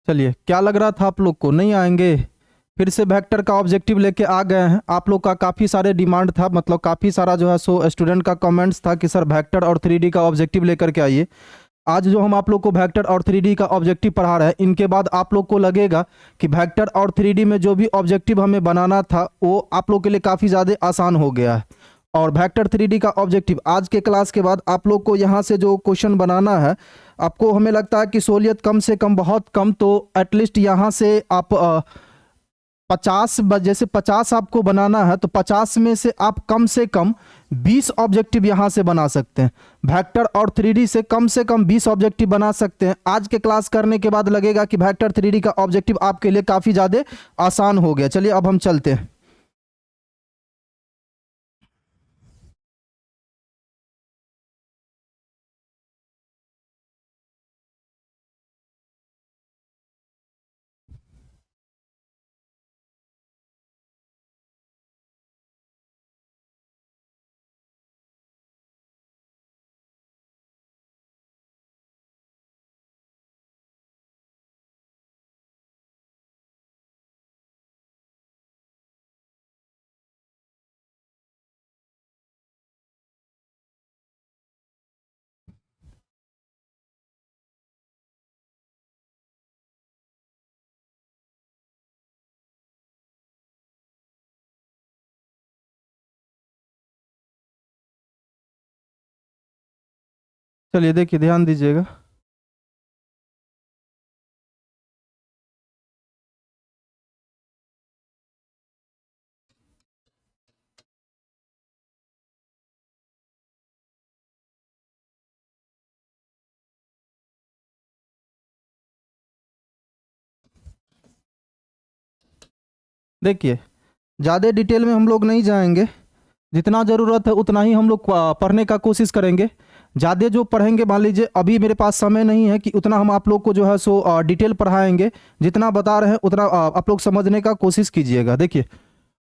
चलिए, क्या लग रहा था आप लोग को नहीं आएंगे? फिर से वेक्टर का ऑब्जेक्टिव लेके आ गए हैं। आप लोग का काफ़ी सारे डिमांड था, मतलब काफ़ी सारा जो है सो स्टूडेंट का कमेंट्स था कि सर वेक्टर और 3D का ऑब्जेक्टिव लेकर के आइए। आज जो हम आप लोग को वेक्टर और 3D का ऑब्जेक्टिव पढ़ा रहे हैं, इनके बाद आप लोग को लगेगा कि वेक्टर और 3D में जो भी ऑब्जेक्टिव हमें बनाना था वो आप लोग के लिए काफ़ी ज़्यादा आसान हो गया है। और वेक्टर 3D का ऑब्जेक्टिव आज के क्लास के बाद आप लोग को यहाँ से जो क्वेश्चन बनाना है, आपको हमें लगता है कि सहूलियत कम से कम बहुत कम, तो एटलीस्ट यहाँ से आप 50, जैसे 50 आपको बनाना है तो 50 में से आप कम से कम 20 ऑब्जेक्टिव यहाँ से बना सकते हैं। वेक्टर और 3D से कम 20 ऑब्जेक्टिव बना सकते हैं। आज के क्लास करने के बाद लगेगा कि वेक्टर 3D का ऑब्जेक्टिव आपके लिए काफ़ी ज़्यादा आसान हो गया। चलिए अब हम चलते हैं। चलिए देखिए, ध्यान दीजिएगा। देखिए, ज़्यादा डिटेल में हम लोग नहीं जाएंगे। जितना ज़रूरत है उतना ही हम लोग पढ़ने का कोशिश करेंगे। ज़्यादा जो पढ़ेंगे, मान लीजिए अभी मेरे पास समय नहीं है कि उतना हम आप लोग को जो है सो डिटेल पढ़ाएंगे। जितना बता रहे हैं उतना आप लोग समझने का कोशिश कीजिएगा। देखिए,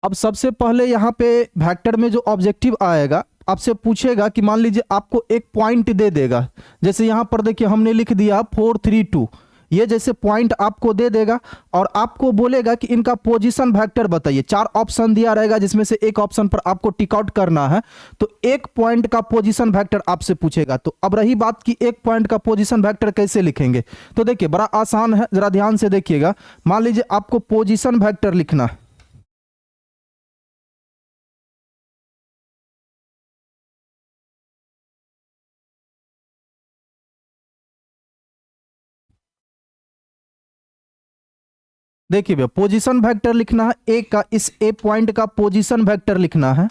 अब सबसे पहले यहाँ पे वेक्टर में जो ऑब्जेक्टिव आएगा, आपसे पूछेगा कि मान लीजिए आपको एक पॉइंट दे देगा। जैसे यहाँ पर देखिए हमने लिख दिया 432, ये जैसे पॉइंट आपको दे देगा और आपको बोलेगा कि इनका पोजीशन वेक्टर बताइए। 4 ऑप्शन दिया रहेगा जिसमें से एक ऑप्शन पर आपको टिक आउट करना है। तो एक पॉइंट का पोजीशन वेक्टर आपसे पूछेगा। तो अब रही बात कि एक पॉइंट का पोजीशन वेक्टर कैसे लिखेंगे, तो देखिए बड़ा आसान है, जरा ध्यान से देखिएगा। मान लीजिए आपको पोजीशन वेक्टर लिखना है। देखिए भैया, पोजीशन वेक्टर लिखना है ए का, इस ए पॉइंट का पोजीशन वेक्टर लिखना है।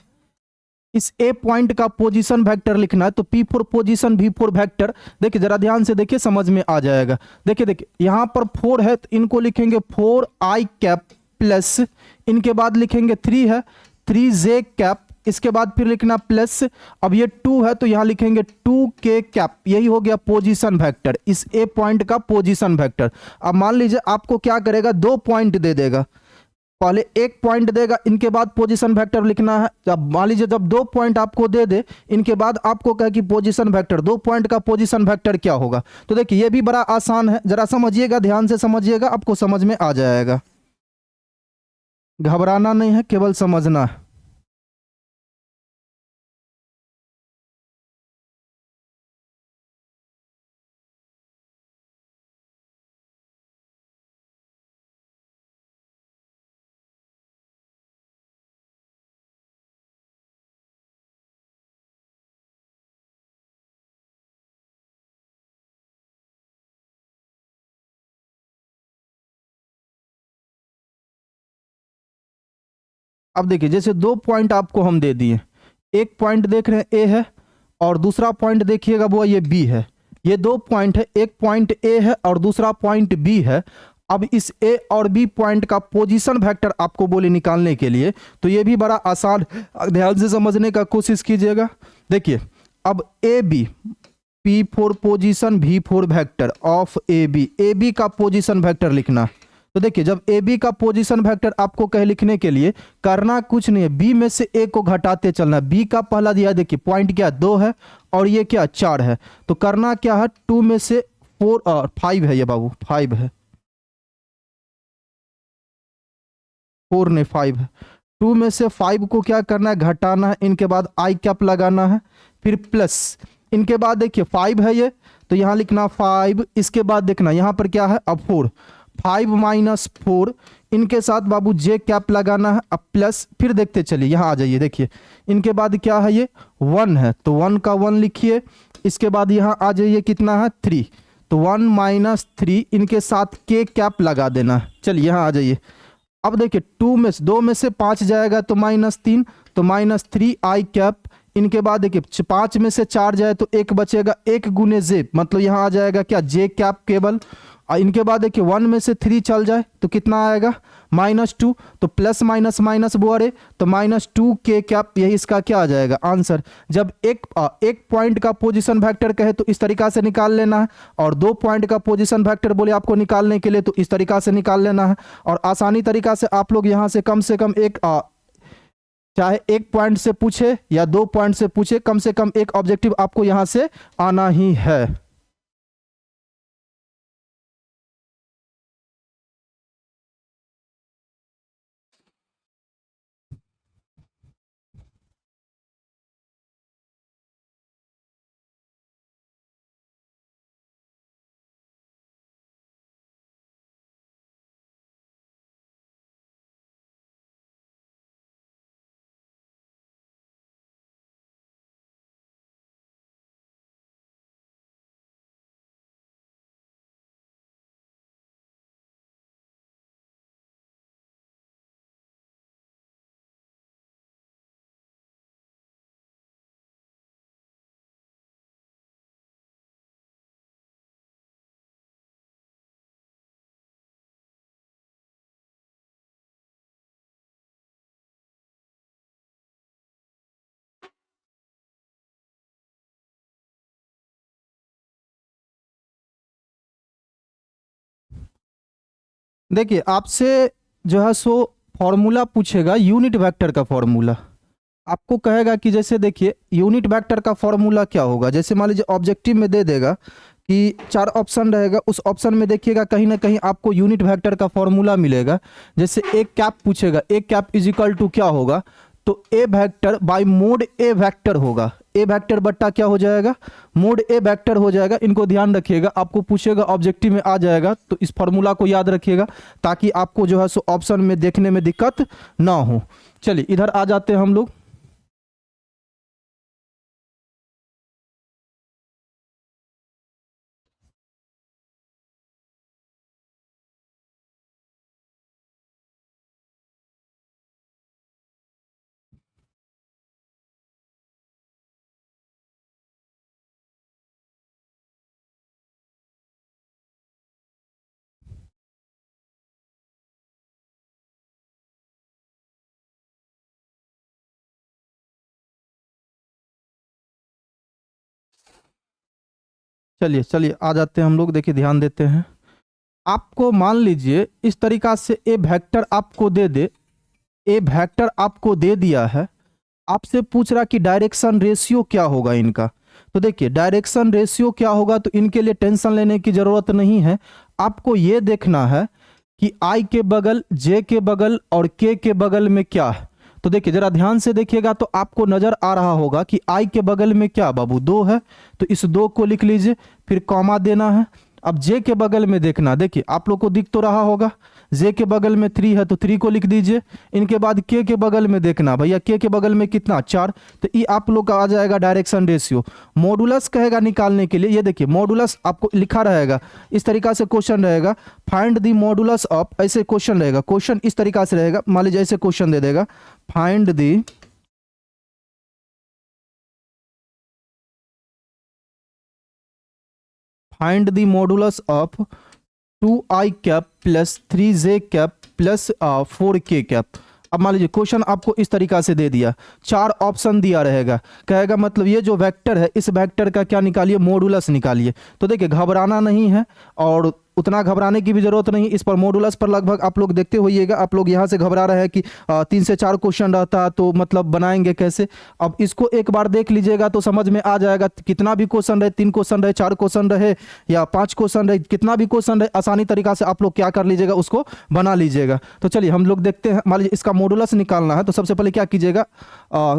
इस ए पॉइंट का पोजीशन वेक्टर लिखना है। तो P for position V for vector, देखिए जरा ध्यान से देखिए, समझ में आ जाएगा। देखिए देखिए यहां पर 4 है तो इनको लिखेंगे 4 आई कैप प्लस, इनके बाद लिखेंगे 3 है 3 जे कैप, इसके बाद फिर लिखना प्लस। अब ये 2 है तो यहां लिखेंगे 2 के कैप। यही हो गया पोजीशन वेक्टर, इस ए पॉइंट का पोजीशन वेक्टर। अब मान लीजिए आपको क्या करेगा, 2 पॉइंट दे देगा। पहले एक पॉइंट देगा, इनके बाद पोजीशन वेक्टर लिखना है। जब मान लीजिए जब 2 पॉइंट आपको दे दे, इनके बाद आपको कहे कि पोजीशन वेक्टर, 2 पॉइंट का पोजीशन वेक्टर क्या होगा। तो देखिए ये भी बड़ा आसान है, जरा समझिएगा, ध्यान से समझिएगा, आपको समझ में आ जाएगा। घबराना नहीं है, केवल समझना है। अब देखिए जैसे 2 पॉइंट आपको हम दे दिए, एक पॉइंट देख रहे हैं ए है और दूसरा पॉइंट देखिएगा वो ये बी है। ये 2 पॉइंट है, एक पॉइंट ए है और दूसरा पॉइंट बी है। अब इस ए और बी पॉइंट का पोजीशन वेक्टर आपको बोले निकालने के लिए, तो ये भी बड़ा आसान, ध्यान से समझने का कोशिश कीजिएगा। देखिए अब A B, P for position V for vector of A B का पोजीशन वेक्टर लिखना। तो देखिए जब ए बी का पोजीशन वेक्टर आपको कहे लिखने के लिए, करना कुछ नहीं है, बी में से ए को घटाते चलना। बी का पहला दिया, देखिए पॉइंट क्या 2 है और ये क्या 4 है। तो करना क्या है, 2 में से 4 और 5 है, ये बाबू 5 है। 4 नहीं 5 है। 2 में से 5 को क्या करना है, घटाना है, इनके बाद आई कैप लगाना है, फिर प्लस, इनके बाद देखिए 5 है ये, तो यहाँ लिखना 5, इसके बाद देखना यहाँ पर क्या है, अब 4, 5 माइनस 4, इनके साथ बाबू जे कैप लगाना है, अब प्लस, फिर देखते चलिए यहाँ आ जाइए, देखिए इनके बाद क्या है, ये 1 है, तो 1 का 1 लिखिए, इसके बाद यहाँ आ जाइए कितना है 3, तो 1 माइनस 3, इनके साथ के कैप लगा देना है। चलिए यहाँ आ जाइए, अब देखिए 2 में से 5 जाएगा तो -3, तो -3 आई कैप, इनके बाद देखिए 5 में से 4 जाए तो 1 बचेगा, 1 गुने जे, मतलब यहाँ आ जाएगा क्या, जे कैप केवल। इनके बाद देखिए 1 में से 3 चल जाए तो कितना आएगा, -2, तो प्लस माइनस माइनस बोरे, तो -2 के कैप, यही इसका क्या आ जाएगा आंसर। जब एक पॉइंट का पोजीशन वेक्टर कहे तो इस तरीका से निकाल लेना है, और 2 पॉइंट का पोजीशन वेक्टर बोले आपको निकालने के लिए तो इस तरीका से निकाल लेना है। और आसानी तरीका से आप लोग यहाँ से कम एक चाहे 1 पॉइंट से पूछे या 2 पॉइंट से पूछे, कम से कम एक ऑब्जेक्टिव आपको यहाँ से आना ही है। देखिए आपसे जो है सो फॉर्मूला पूछेगा यूनिट वेक्टर का फॉर्मूला, आपको कहेगा कि जैसे देखिए यूनिट वेक्टर का फॉर्मूला क्या होगा। जैसे मान लीजिए ऑब्जेक्टिव में दे देगा कि 4 ऑप्शन रहेगा, उस ऑप्शन में देखिएगा कहीं ना कहीं आपको यूनिट वेक्टर का फॉर्मूला मिलेगा। जैसे एक कैप पूछेगा, एक कैप इज इक्वल टू क्या होगा, तो a vector by mod A vector होगा, ए वेक्टर बट्टा क्या हो जाएगा, मोड ए वेक्टर हो जाएगा। इनको ध्यान रखिएगा, आपको पूछेगा ऑब्जेक्टिव में आ जाएगा, तो इस फॉर्मूला को याद रखिएगा ताकि आपको जो है सो ऑप्शन में देखने में दिक्कत ना हो। चलिए इधर आ जाते हैं हम लोग। चलिए चलिए आ जाते हैं हम लोग, देखिए ध्यान देते हैं। आपको मान लीजिए इस तरीका से ए वेक्टर आपको दे दे, ए वेक्टर आपको दे दिया है, आपसे पूछ रहा कि डायरेक्शन रेशियो क्या होगा इनका। तो देखिए डायरेक्शन रेशियो क्या होगा, तो इनके लिए टेंशन लेने की जरूरत नहीं है। आपको ये देखना है कि आई के बगल, जे के बगल और के बगल में क्या है। तो देखिए जरा ध्यान से देखिएगा तो आपको नजर आ रहा होगा कि आई के बगल में क्या बाबू 2 है, तो इस 2 को लिख लीजिए, फिर कॉमा देना है। अब जे के बगल में देखना, देखिए आप लोग को दिख तो रहा होगा, जे के बगल में 3 है तो 3 को लिख दीजिए। इनके बाद के बगल में देखना, भैया के बगल में कितना 4, तो ये आप लोग का आ जाएगा डायरेक्शन रेशियो। मॉडुलस कहेगा निकालने के लिए, ये देखिए मॉडुलस आपको लिखा रहेगा, इस तरीका से क्वेश्चन रहेगा, फाइंड द मॉडुलस ऑफ, ऐसे क्वेश्चन रहेगा, क्वेश्चन इस तरीका से रहेगा, मान लीजिए ऐसे क्वेश्चन दे देगा, find the modulus of 2i cap plus 3j cap plus 4k cap. अब मान लीजिए क्वेश्चन आपको इस तरीका से दे दिया, 4 ऑप्शन दिया रहेगा, कहेगा मतलब ये जो वेक्टर है इस वेक्टर का क्या निकालिए, मॉडुलस निकालिए। तो देखिए घबराना नहीं है, और उतना घबराने की भी जरूरत नहीं। इस पर मॉडुलस पर लगभग आप लोग देखते होइएगा, आप लोग यहाँ से घबरा रहे हैं कि 3 से 4 क्वेश्चन रहता तो मतलब बनाएंगे कैसे। अब इसको एक बार देख लीजिएगा तो समझ में आ जाएगा, कितना भी क्वेश्चन रहे, 3 क्वेश्चन रहे, 4 क्वेश्चन रहे या 5 क्वेश्चन रहे, कितना भी क्वेश्चन रहे, आसानी तरीका से आप लोग क्या कर लीजिएगा, उसको बना लीजिएगा। तो चलिए हम लोग देखते हैं। मान लीजिए इसका मॉडुलस निकालना है, तो सबसे पहले क्या कीजिएगा,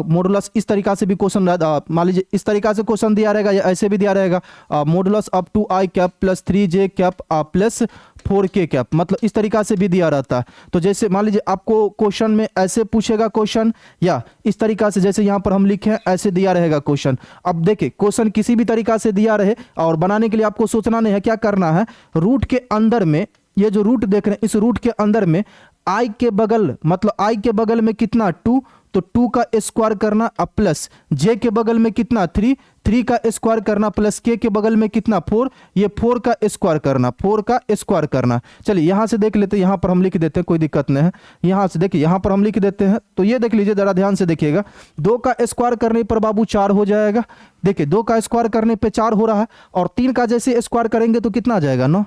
मॉडुलस इस तरीका से भी क्वेश्चन, मान लीजिए इस तरीका से क्वेश्चन दिया रहेगा या ऐसे भी दिया रहेगा, modulus up to I cap plus 3j cap plus 4k cap, मतलब इस तरीका से भी दिया रहता है। तो जैसे मान लीजिए आपको क्वेश्चन में ऐसे पूछेगा क्वेश्चन, या इस तरीका से जैसे यहाँ पर हम लिखे हैं ऐसे दिया रहेगा क्वेश्चन। अब देखिए क्वेश्चन किसी भी तरीका से दिया रहे और बनाने के लिए आपको सोचना नहीं है, क्या करना है, रूट के अंदर में, ये जो रूट देख रहे हैं इस रूट के अंदर में आई के बगल, मतलब आई के बगल में कितना 2, तो 2 का स्क्वायर करना अब प्लस जे के बगल में कितना 3, 3 का स्क्वायर करना प्लस के बगल में कितना 4, ये 4 का स्क्वायर करना, 4 का स्क्वायर करना। चलिए यहां से देख लेते हैं, यहां पर हम लिख देते हैं, कोई दिक्कत नहीं है। यहां से देखिए यहां पर हम लिख देते हैं, तो ये देख लीजिए जरा ध्यान से देखिएगा, 2 का स्क्वायर करने पर बाबू 4 हो जाएगा। देखिए 2 का स्क्वायर करने पर 4 हो रहा है, और 3 का जैसे स्क्वायर करेंगे तो कितना आ जाएगा 9,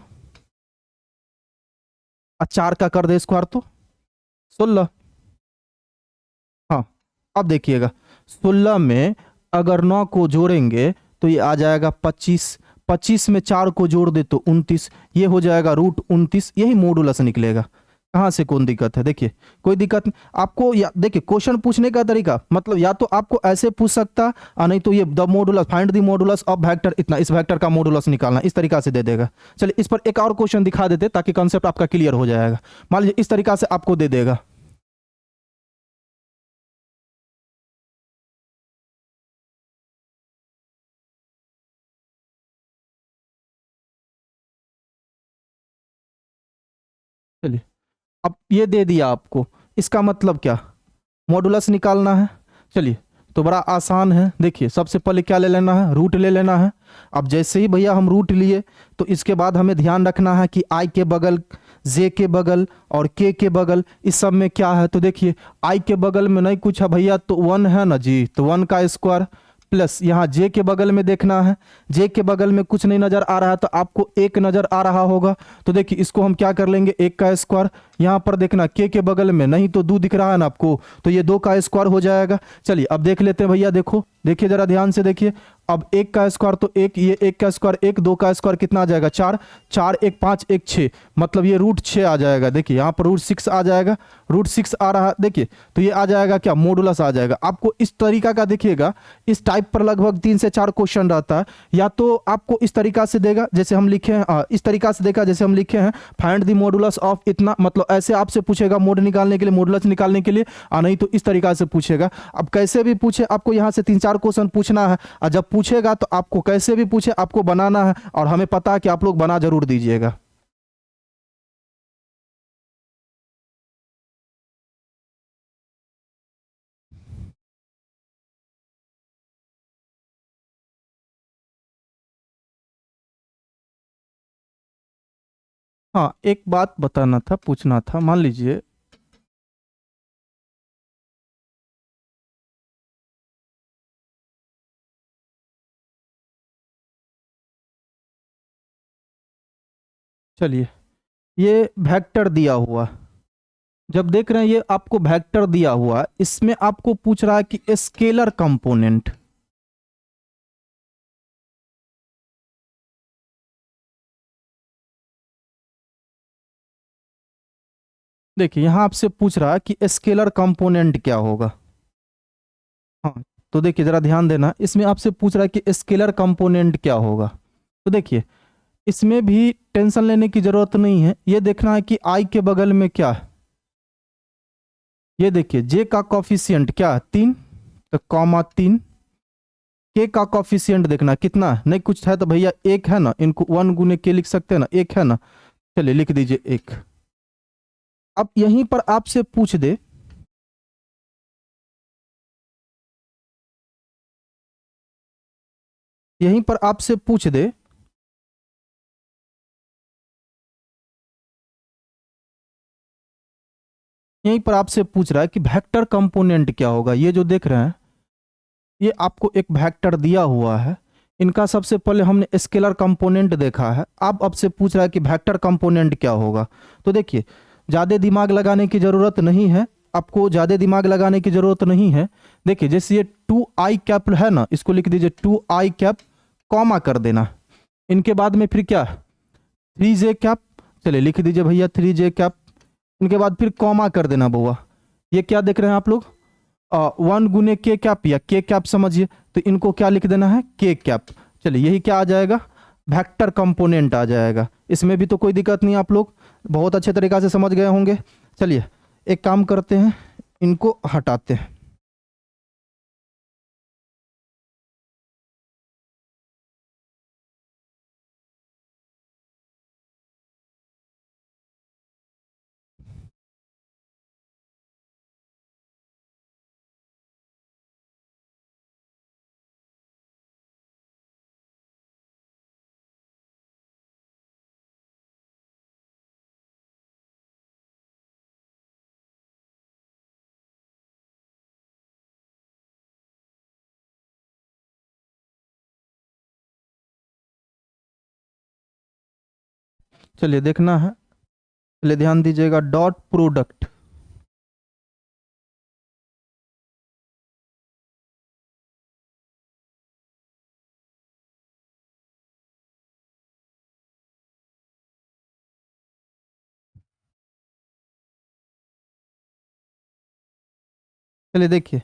4 का कर दे स्क्वायर तो 16। हाँ अब देखिएगा 16 में अगर 9 को जोड़ेंगे तो ये आ जाएगा 25, 25 में 4 को जोड़ दे तो 29, ये हो जाएगा रूट 29, यही मॉडुलस निकलेगा। कहाँ से कौन दिक्कत है, देखिए कोई दिक्कत नहीं आपको। या देखिए क्वेश्चन पूछने का तरीका, मतलब या तो आपको ऐसे पूछ सकता और नहीं तो ये the modulus, find the modulus of vector इतना, इस वेक्टर का मॉडुलस निकालना, इस तरीका से दे देगा। चलिए इस पर एक और क्वेश्चन दिखा देते ताकि कॉन्सेप्ट आपका क्लियर हो जाएगा। मान लीजिए इस तरीका से आपको दे देगा, चलिए अब ये दे दिया आपको, इसका मतलब क्या, मॉडुलस निकालना है। चलिए तो बड़ा आसान है, देखिए सबसे पहले क्या ले लेना है, रूट ले लेना है। अब जैसे ही भैया हम रूट लिए तो इसके बाद हमें ध्यान रखना है कि आई के बगल, जे के बगल और के बगल, इस सब में क्या है। तो देखिए आई के बगल में नहीं कुछ है भैया, तो 1 है ना जी, तो 1 का स्क्वायर प्लस यहाँ जे के बगल में देखना है, जे के बगल में कुछ नहीं नजर आ रहा है तो आपको 1 नजर आ रहा होगा, तो देखिए इसको हम क्या कर लेंगे 1 का स्क्वायर। यहाँ पर देखना के बगल में नहीं तो 2 दिख रहा है ना आपको, तो ये 2 का स्क्वायर हो जाएगा। चलिए अब देख लेते हैं भैया, देखो देखिए जरा ध्यान से देखिए, अब 1 का स्क्वायर तो 1, ये 1 का स्क्वायर 1, 2 का स्क्वायर कितना आ जाएगा 4, 4 1 5 1 6, मतलब ये रूट 6 आ जाएगा। देखिए यहाँ पर रूट 6 आ जाएगा, रूट 6 आ रहा है देखिए, तो ये आ जाएगा क्या, मॉडुलस आ जाएगा। आपको इस तरीका का देखिएगा, इस टाइप पर लगभग 3 से 4 क्वेश्चन रहता है, या तो आपको इस तरीका से देगा जैसे हम लिखे हैं, इस तरीका से देखा जैसे हम लिखे हैं फाइंड द मॉडुलस ऑफ इतना, मतलब ऐसे आपसे पूछेगा मोड निकालने के लिए, मॉडुलस निकालने के लिए, नहीं तो इस तरीका से पूछेगा। अब कैसे भी पूछे आपको यहाँ से 3-4 क्वेश्चन पूछना है, और जब पूछेगा तो आपको कैसे भी पूछे आपको बनाना है, और हमें पता है कि आप लोग बना जरूर दीजिएगा। हाँ एक बात बताना था, पूछना था, मान लीजिए चलिए ये वेक्टर दिया हुआ, जब देख रहे हैं ये आपको वेक्टर दिया हुआ, इसमें आपको पूछ रहा है कि स्केलर कंपोनेंट, देखिए यहां आपसे पूछ रहा है कि स्केलर कंपोनेंट क्या होगा। हाँ तो देखिए जरा ध्यान देना, इसमें आपसे पूछ रहा है कि स्केलर कंपोनेंट क्या होगा। तो देखिए इसमें भी टेंशन लेने की जरूरत नहीं है, ये देखना है कि आई के बगल में क्या है। ये देखिए जे का कॉफिशिएंट क्या है 3, तो कॉमा 3, के का कॉफिशिएंट देखना कितना है, नहीं कुछ है तो भैया 1 है ना, इनको 1 गुने के लिख सकते हैं ना, 1 है ना, चलिए लिख दीजिए 1। अब यहीं पर आपसे पूछ दे, यहीं पर आपसे पूछ दे, यहीं पर आपसे पूछ रहा है कि वेक्टर कंपोनेंट क्या होगा। ये जो देख रहे हैं ये आपको एक वेक्टर दिया हुआ है, इनका सबसे पहले हमने स्केलर कंपोनेंट देखा है, अब से पूछ रहा है कि वेक्टर कंपोनेंट क्या होगा। तो देखिए, ज़्यादा दिमाग लगाने की ज़रूरत नहीं है, आपको ज़्यादा दिमाग लगाने की ज़रूरत नहीं है। देखिए जैसे ये 2i कैप है ना, इसको लिख दीजिए 2i कैप, कॉमा कर देना। इनके बाद में फिर क्या, 3j कैप, चलिए लिख दीजिए भैया 3j कैप। इनके बाद फिर कॉमा कर देना बउआ। ये क्या देख रहे हैं आप लोग, 1 गुने k कैप या k कैप समझिए, तो इनको क्या लिख देना है, k कैप। चलिए यही क्या आ जाएगा, वेक्टर कंपोनेंट आ जाएगा। इसमें भी तो कोई दिक्कत नहीं, आप लोग बहुत अच्छे तरीक़ा से समझ गए होंगे। चलिए एक काम करते हैं, इनको हटाते हैं। चलिए देखना है, चलिए ध्यान दीजिएगा, डॉट प्रोडक्ट। चलिए देखिए,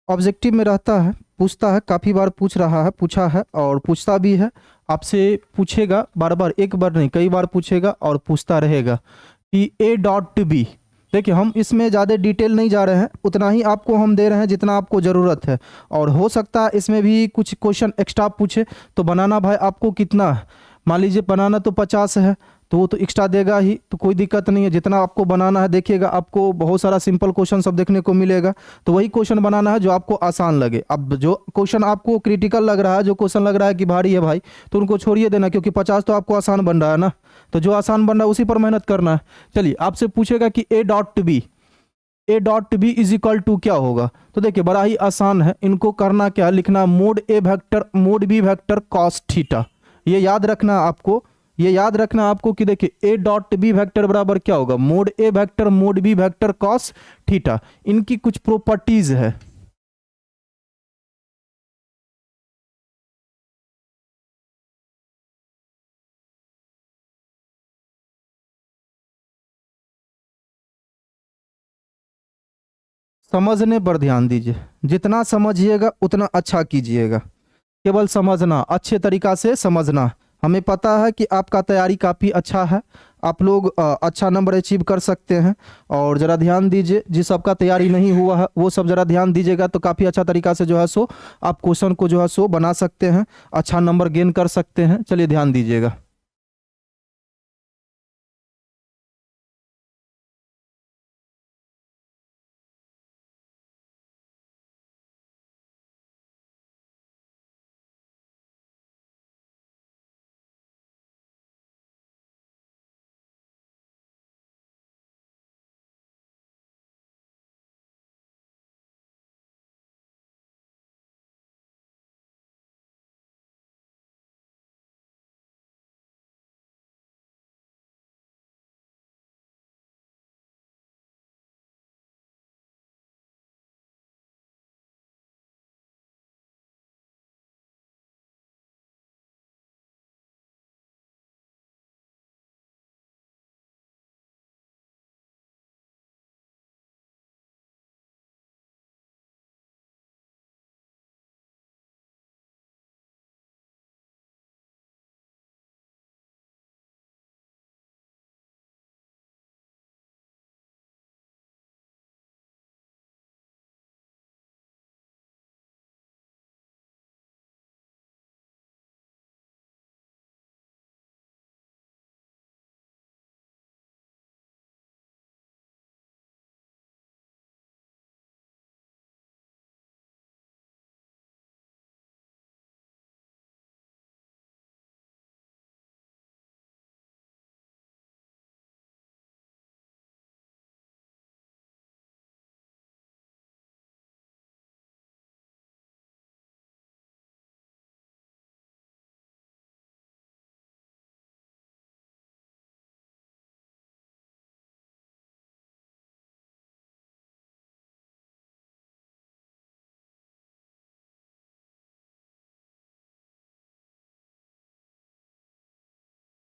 ऑब्जेक्टिव में रहता है, पूछता है, काफ़ी बार पूछ रहा है, पूछा है और पूछता भी है। आपसे पूछेगा बार बार, एक बार नहीं कई बार पूछेगा और पूछता रहेगा कि A.B। देखिए हम इसमें ज़्यादा डिटेल नहीं जा रहे हैं, उतना ही आपको हम दे रहे हैं जितना आपको ज़रूरत है। और हो सकता है इसमें भी कुछ क्वेश्चन एक्स्ट्रा पूछे, तो बनाना भाई आपको कितना है, मान लीजिए बनाना तो 50 है, तो वो तो एक्स्ट्रा देगा ही, तो कोई दिक्कत नहीं है। जितना आपको बनाना है देखिएगा, आपको बहुत सारा सिंपल क्वेश्चन सब देखने को मिलेगा, तो वही क्वेश्चन बनाना है जो आपको आसान लगे। अब जो क्वेश्चन आपको क्रिटिकल लग रहा है, जो क्वेश्चन लग रहा है कि भारी है भाई, तो उनको छोड़िए देना, क्योंकि 50 तो आपको आसान बन रहा है ना, तो जो आसान बन रहा है उसी पर मेहनत करना है। चलिए आपसे पूछेगा कि A.B इज इक्वल टू क्या होगा, तो देखिए बड़ा ही आसान है, इनको करना क्या, लिखना मोड ए vector mod B vector cos theta. ये याद रखना आपको, ये याद रखना आपको कि देखिए A.B वेक्टर बराबर क्या होगा, मोड ए vector mod B vector cos theta. इनकी कुछ प्रॉपर्टीज है। समझने पर ध्यान दीजिए, जितना समझिएगा उतना अच्छा कीजिएगा। केवल समझना, अच्छे तरीक़ा से समझना। हमें पता है कि आपका तैयारी काफ़ी अच्छा है, आप लोग अच्छा नंबर अचीव कर सकते हैं। और ज़रा ध्यान दीजिए, जिस सबका तैयारी नहीं हुआ है वो सब ज़रा ध्यान दीजिएगा, तो काफ़ी अच्छा तरीक़ा से जो है सो आप क्वेश्चन को जो है सो बना सकते हैं, अच्छा नंबर गेन कर सकते हैं। चलिए ध्यान दीजिएगा।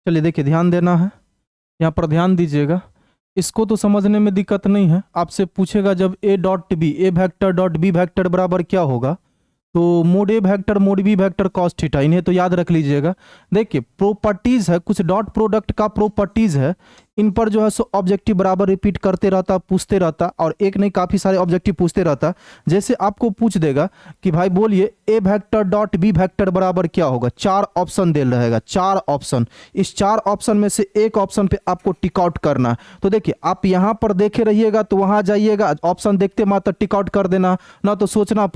चलिए देखिए, ध्यान देना है, यहाँ पर ध्यान दीजिएगा। इसको तो समझने में दिक्कत नहीं है। आपसे पूछेगा जब a dot b, a vector dot B vector बराबर क्या होगा, तो मोड ए vector mod B vector cos theta, इन्हें तो याद रख लीजिएगा। देखिए प्रॉपर्टीज है, कुछ डॉट प्रोडक्ट का प्रॉपर्टीज है, इन पर जो है सो ऑब्जेक्टिव बराबर रिपीट करते रहता, पूछते रहता, और एक नहीं काफ़ी सारे ऑब्जेक्टिव पूछते रहता। जैसे आपको पूछ देगा कि भाई बोलिए ए वेक्टर डॉट बी वेक्टर बराबर क्या होगा, 4 ऑप्शन दे रहेगा, 4 ऑप्शन। इस 4 ऑप्शन में से एक ऑप्शन पे आपको टिक आउट करना है। तो देखिए आप यहाँ पर देखे रहिएगा तो वहाँ जाइएगा, ऑप्शन देखते मात्र टिक आउट कर देना, ना तो सोचना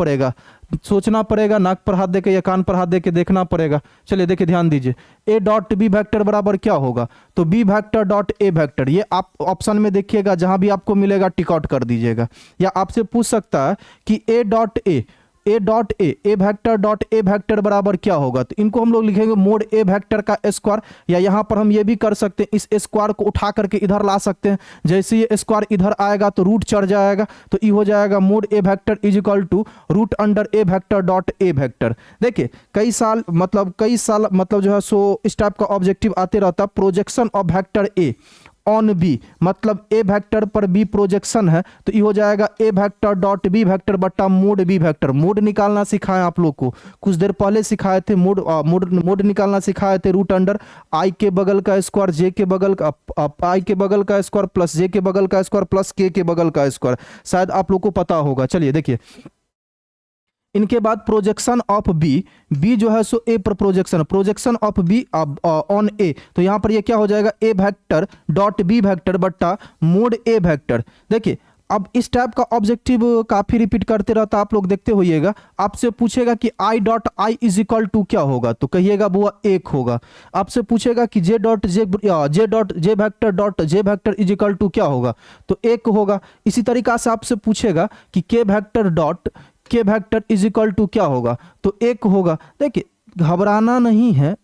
पड़ेगा, नाक पर हाथ देके या कान पर हाथ देके देखना पड़ेगा। चलिए देखिए, ध्यान दीजिए, ए डॉट बी वेक्टर बराबर क्या होगा, तो B vector dot A vector, ये आप ऑप्शन में देखिएगा, जहां भी आपको मिलेगा टिक आउट कर दीजिएगा। या आपसे पूछ सकता है कि ए dot A vector dot A vector बराबर क्या होगा, तो इनको हम लोग लिखेंगे मोड ए वेक्टर का स्क्वायर, या यहां पर हम ये भी कर सकते हैं, इस स्क्वायर को उठा करके इधर ला सकते हैं। जैसे ये स्क्वायर इधर आएगा तो रूट चढ़ जाएगा, तो ये हो जाएगा mod A vector is equal to root under A vector dot A vector. देखिए कई साल मतलब जो है सो इस टाइप का ऑब्जेक्टिव आते रहता, projection of vector A on B, मतलब ए वेक्टर पर बी प्रोजेक्शन है, तो ये हो जाएगा A vector dot B vector बट्टा मोड बी वेक्टर। मोड निकालना सिखाए आप लोग को, कुछ देर पहले सिखाए थे, मोड निकालना सिखाए थे, रूट अंडर आई के बगल का स्क्वायर, जे के बगल का आई के बगल का स्क्वायर प्लस जे के बगल का स्क्वायर प्लस के बगल का स्क्वायर, शायद आप लोग को पता होगा। चलिए देखिए, इनके बाद प्रोजेक्शन ऑफ बी जो है सो ए पर प्रोजेक्शन ऑफ बी ऑन ए, तो यहां पर ये क्या हो जाएगा, A vector dot B vector बट्टा मोड ए वेक्टर। देखिए अब इस टाइप का ऑब्जेक्टिव काफी रिपीट करते रहता, आप लोग देखते होइएगा। आपसे पूछेगा कि I dot I is equal to क्या होगा, तो कहिएगा बुआ 1 होगा। आपसे पूछेगा कि जे वेक्टर इज इक्वल टू क्या होगा, तो 1 होगा। इसी तरीका से आपसे पूछेगा कि के वेक्टर इज इक्वल टू क्या होगा, तो 1 होगा। देखिए घबराना नहीं है,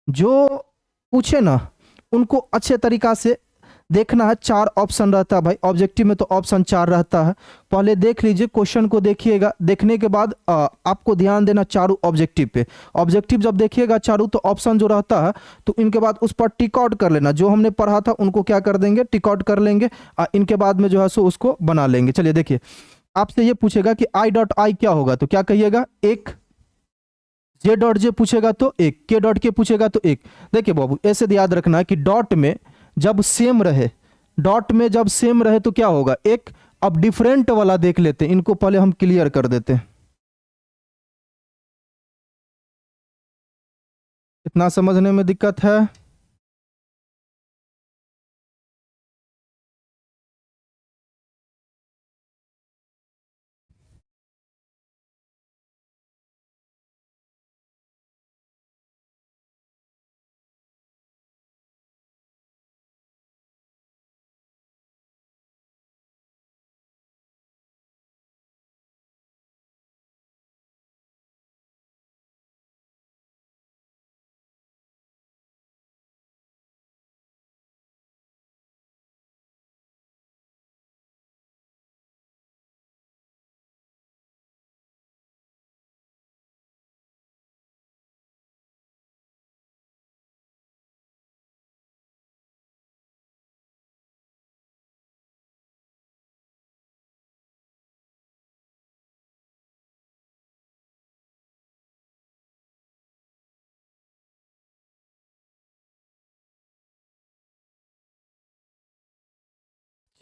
जो पूछे ना उनको अच्छे तरीका से देखना है। 4 ऑप्शन रहता है भाई ऑब्जेक्टिव में, तो ऑप्शन 4 रहता है। पहले देख लीजिए, क्वेश्चन को देखिएगा, देखने के बाद आपको ध्यान देना चारों ऑब्जेक्टिव पे। ऑब्जेक्टिव जब देखिएगा चारों, तो ऑप्शन जो रहता है तो इनके बाद उस पर टिक आउट कर लेना, जो हमने पढ़ा था उनको क्या कर देंगे, टिक आउट कर लेंगे, इनके बाद में जो है सो उसको बना लेंगे। चलिए देखिए, आपसे ये पूछेगा कि आई डॉट आई क्या होगा, तो क्या कहिएगा 1, जे डॉट जे पूछेगा तो 1, के डॉट के पूछेगा तो 1। देखिए बाबू ऐसे याद रखना है कि डॉट में जब सेम रहे तो क्या होगा 1। अब डिफरेंट वाला देख लेते हैं, इनको पहले हम क्लियर कर देते हैं। इतना समझने में दिक्कत है?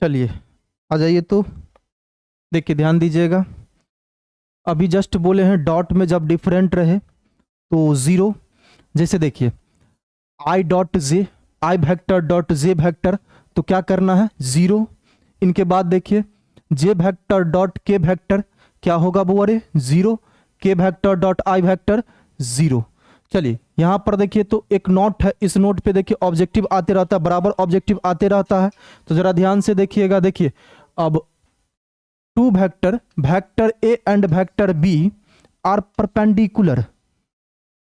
चलिए आ जाइए, तो देखिए ध्यान दीजिएगा, अभी जस्ट बोले हैं डॉट में जब डिफरेंट रहे तो 0। जैसे देखिए I dot J, I vector dot J vector, तो क्या करना है 0। इनके बाद देखिए जे वेक्टर डॉट के वेक्टर क्या होगा बुआरे 0, के वेक्टर डॉट आई वेक्टर 0। चलिए यहां पर देखिए तो एक नोट है, इस नोट पे देखिए ऑब्जेक्टिव आते रहता है, बराबर ऑब्जेक्टिव आते रहता है, तो जरा ध्यान से देखिएगा। देखिए अब 2 vector A and vector B are perpendicular,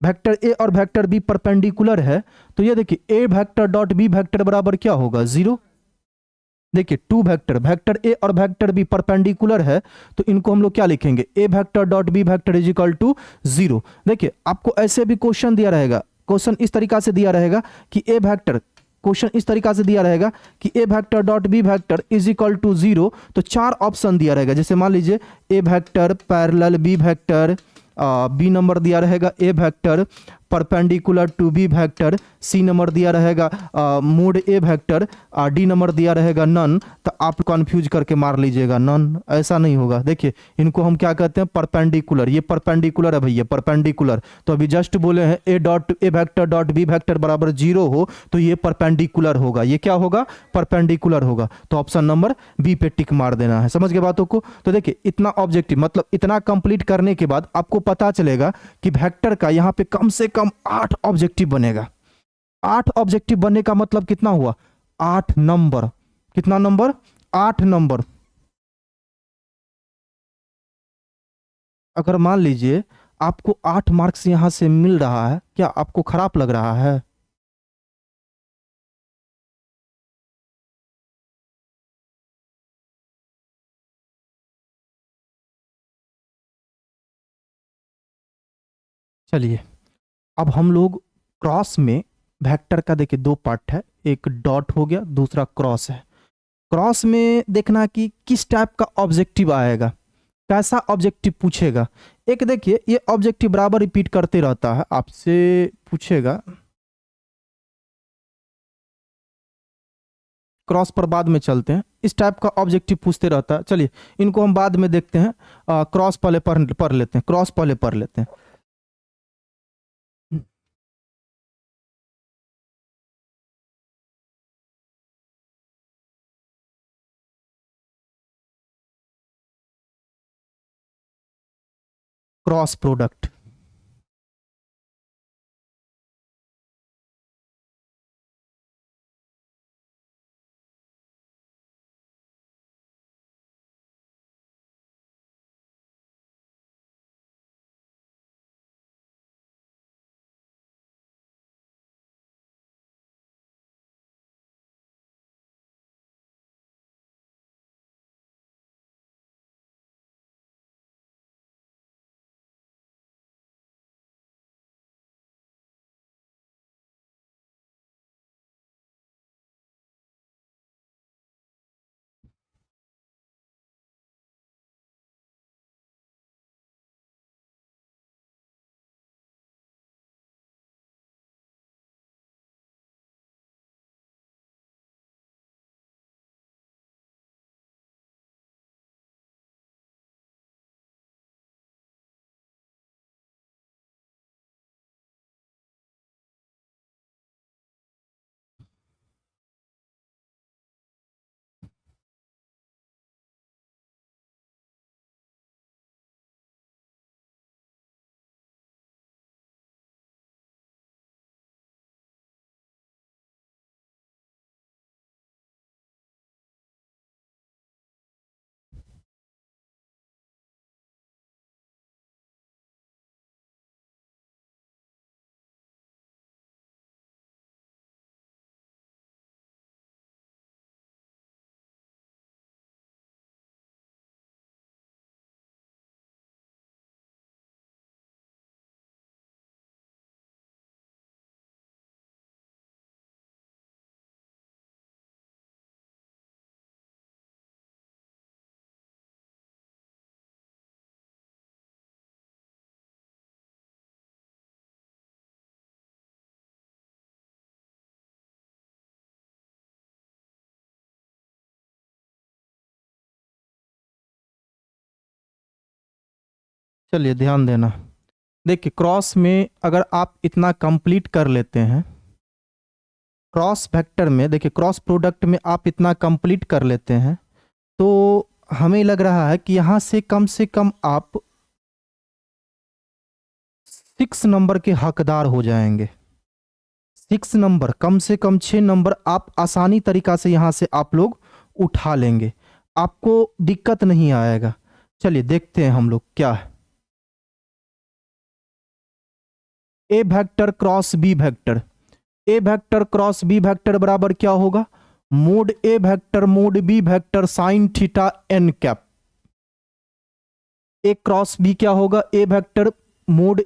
vector A और वेक्टर बी परपेंडिकुलर है, तो ये देखिए A vector dot B vector बराबर क्या होगा 0। देखिए 2 वेक्टर ए और वेक्टर बी परपेंडिकुलर है, तो इनको हम लोग क्या लिखेंगे, a vector dot B vector is equal to 0। देखिए आपको ऐसे भी क्वेश्चन दिया रहेगा, क्वेश्चन इस तरीका से दिया रहेगा कि ए वेक्टर, क्वेश्चन इस तरीका से दिया रहेगा कि A vector dot B vector is equal to 0, तो 4 ऑप्शन दिया रहेगा। जैसे मान लीजिए A vector parallel B vector, B number दिया रहेगा A vector perpendicular to B vector, C number दिया रहेगा मोड ए वेक्टर, डी नंबर दिया रहेगा नन। तो आप कंफ्यूज करके मार लीजिएगा नन, ऐसा नहीं होगा। देखिए इनको हम क्या कहते हैं, परपेंडिकुलर, ये परपेंडिकुलर है भैया, परपेंडिकुलर। तो अभी जस्ट बोले हैं ए वेक्टर डॉट बी वेक्टर बराबर 0 हो तो ये परपेंडिकुलर होगा, ये क्या होगा, परपेंडिकुलर होगा। तो ऑप्शन नंबर बी पे टिक मार देना है। समझ गए बातों को। तो देखिए इतना ऑब्जेक्टिव, मतलब इतना कंप्लीट करने के बाद आपको पता चलेगा कि वेक्टर का यहाँ पे कम से कम 8 ऑब्जेक्टिव बनेगा। 8 ऑब्जेक्टिव बनने का मतलब कितना हुआ, 8 नंबर। कितना नंबर, 8 नंबर। अगर मान लीजिए आपको 8 मार्क्स यहां से मिल रहा है, क्या आपको खराब लग रहा है? चलिए अब हम लोग क्रॉस में वेक्टर का देखिए 2 पार्ट है, एक डॉट हो गया, दूसरा क्रॉस है। क्रॉस में देखना कि किस टाइप का ऑब्जेक्टिव आएगा, कैसा ऑब्जेक्टिव पूछेगा। एक देखिए ये ऑब्जेक्टिव बराबर रिपीट करते रहता है, आपसे पूछेगा, क्रॉस पर बाद में चलते हैं। इस टाइप का ऑब्जेक्टिव पूछते रहता है, चलिए इनको हम बाद में देखते हैं। क्रॉस पहले पढ़ लेते हैं, क्रॉस पहले पढ़ लेते हैं। क्रॉस प्रोडक्ट, चलिए ध्यान देना। देखिए क्रॉस में अगर आप इतना कंप्लीट कर लेते हैं, क्रॉस वेक्टर में देखिए क्रॉस प्रोडक्ट में आप इतना कंप्लीट कर लेते हैं, तो हमें लग रहा है कि यहाँ से कम आप 6 नंबर के हकदार हो जाएंगे। 6 नंबर, कम से कम 6 नंबर आप आसानी तरीका से यहाँ से आप लोग उठा लेंगे, आपको दिक्कत नहीं आएगा। चलिए देखते हैं हम लोग क्या है। A vector cross B vector, A vector cross B vector बराबर क्या होगा, mod A vector mod B vector sine theta N cap. A cross B क्या होगा, ए वेक्टर मोड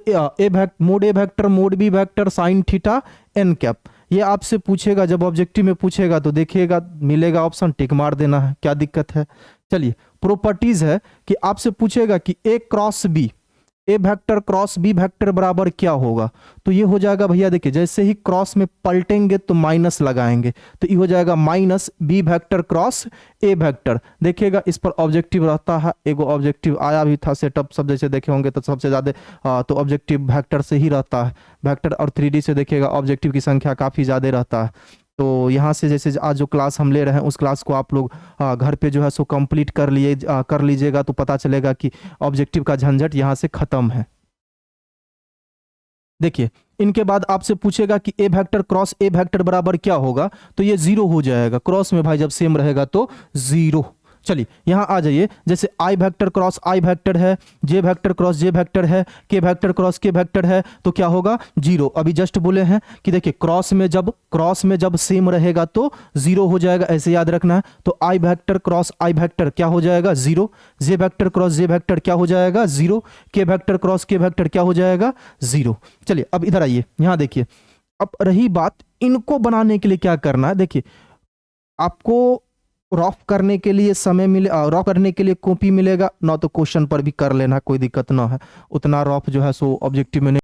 मोड ए vector, mod B vector, sine theta N cap. ये आपसे पूछेगा, जब objective में पूछेगा तो देखिएगा मिलेगा ऑप्शन, टिक मार देना है, क्या दिक्कत है। चलिए प्रॉपर्टीज है कि आपसे पूछेगा कि ए cross B, a vector cross B vector बराबर क्या होगा। तो ये हो जाएगा भैया, देखिए जैसे ही क्रॉस में पलटेंगे तो माइनस लगाएंगे, तो ये हो जाएगा minus B vector cross A vector. देखिएगा इस पर ऑब्जेक्टिव रहता है, एगो ऑब्जेक्टिव आया भी था, सेटअप सब जैसे देखे होंगे तो सबसे ज़्यादा तो ऑब्जेक्टिव वेक्टर से ही रहता है। वेक्टर और 3D से देखिएगा ऑब्जेक्टिव की संख्या काफ़ी ज़्यादा रहता है। तो यहाँ से जैसे आज जो क्लास हम ले रहे हैं उस क्लास को आप लोग घर पे जो है सो कंप्लीट कर लीजिएगा, तो पता चलेगा कि ऑब्जेक्टिव का झंझट यहाँ से खत्म है। देखिए इनके बाद आपसे पूछेगा कि A vector cross A vector बराबर क्या होगा, तो ये जीरो हो जाएगा, क्रॉस में भाई जब सेम रहेगा तो जीरो। चलिए यहाँ आ जाइए, जैसे आई वेक्टर क्रॉस आई वेक्टर है, जे वेक्टर क्रॉस जे वेक्टर है, के वेक्टर क्रॉस के वेक्टर है, तो क्या होगा जीरो। अभी जस्ट बोले हैं कि देखिए क्रॉस में जब सेम रहेगा तो जीरो हो जाएगा, ऐसे याद रखना है। तो आई वेक्टर क्रॉस आई वेक्टर क्या हो जाएगा जीरो, जे वेक्टर क्रॉस जे वेक्टर क्या हो जाएगा जीरो, के वेक्टर क्रॉस के वेक्टर क्या हो जाएगा जीरो। चलिए अब इधर आइए, यहाँ देखिए अब रही बात इनको बनाने के लिए क्या करना है। देखिए आपको रफ करने के लिए समय मिले, रफ करने के लिए कॉपी मिलेगा ना, तो क्वेश्चन पर भी कर लेना, कोई दिक्कत ना है, उतना रफ जो है सो ऑब्जेक्टिव में नहीं।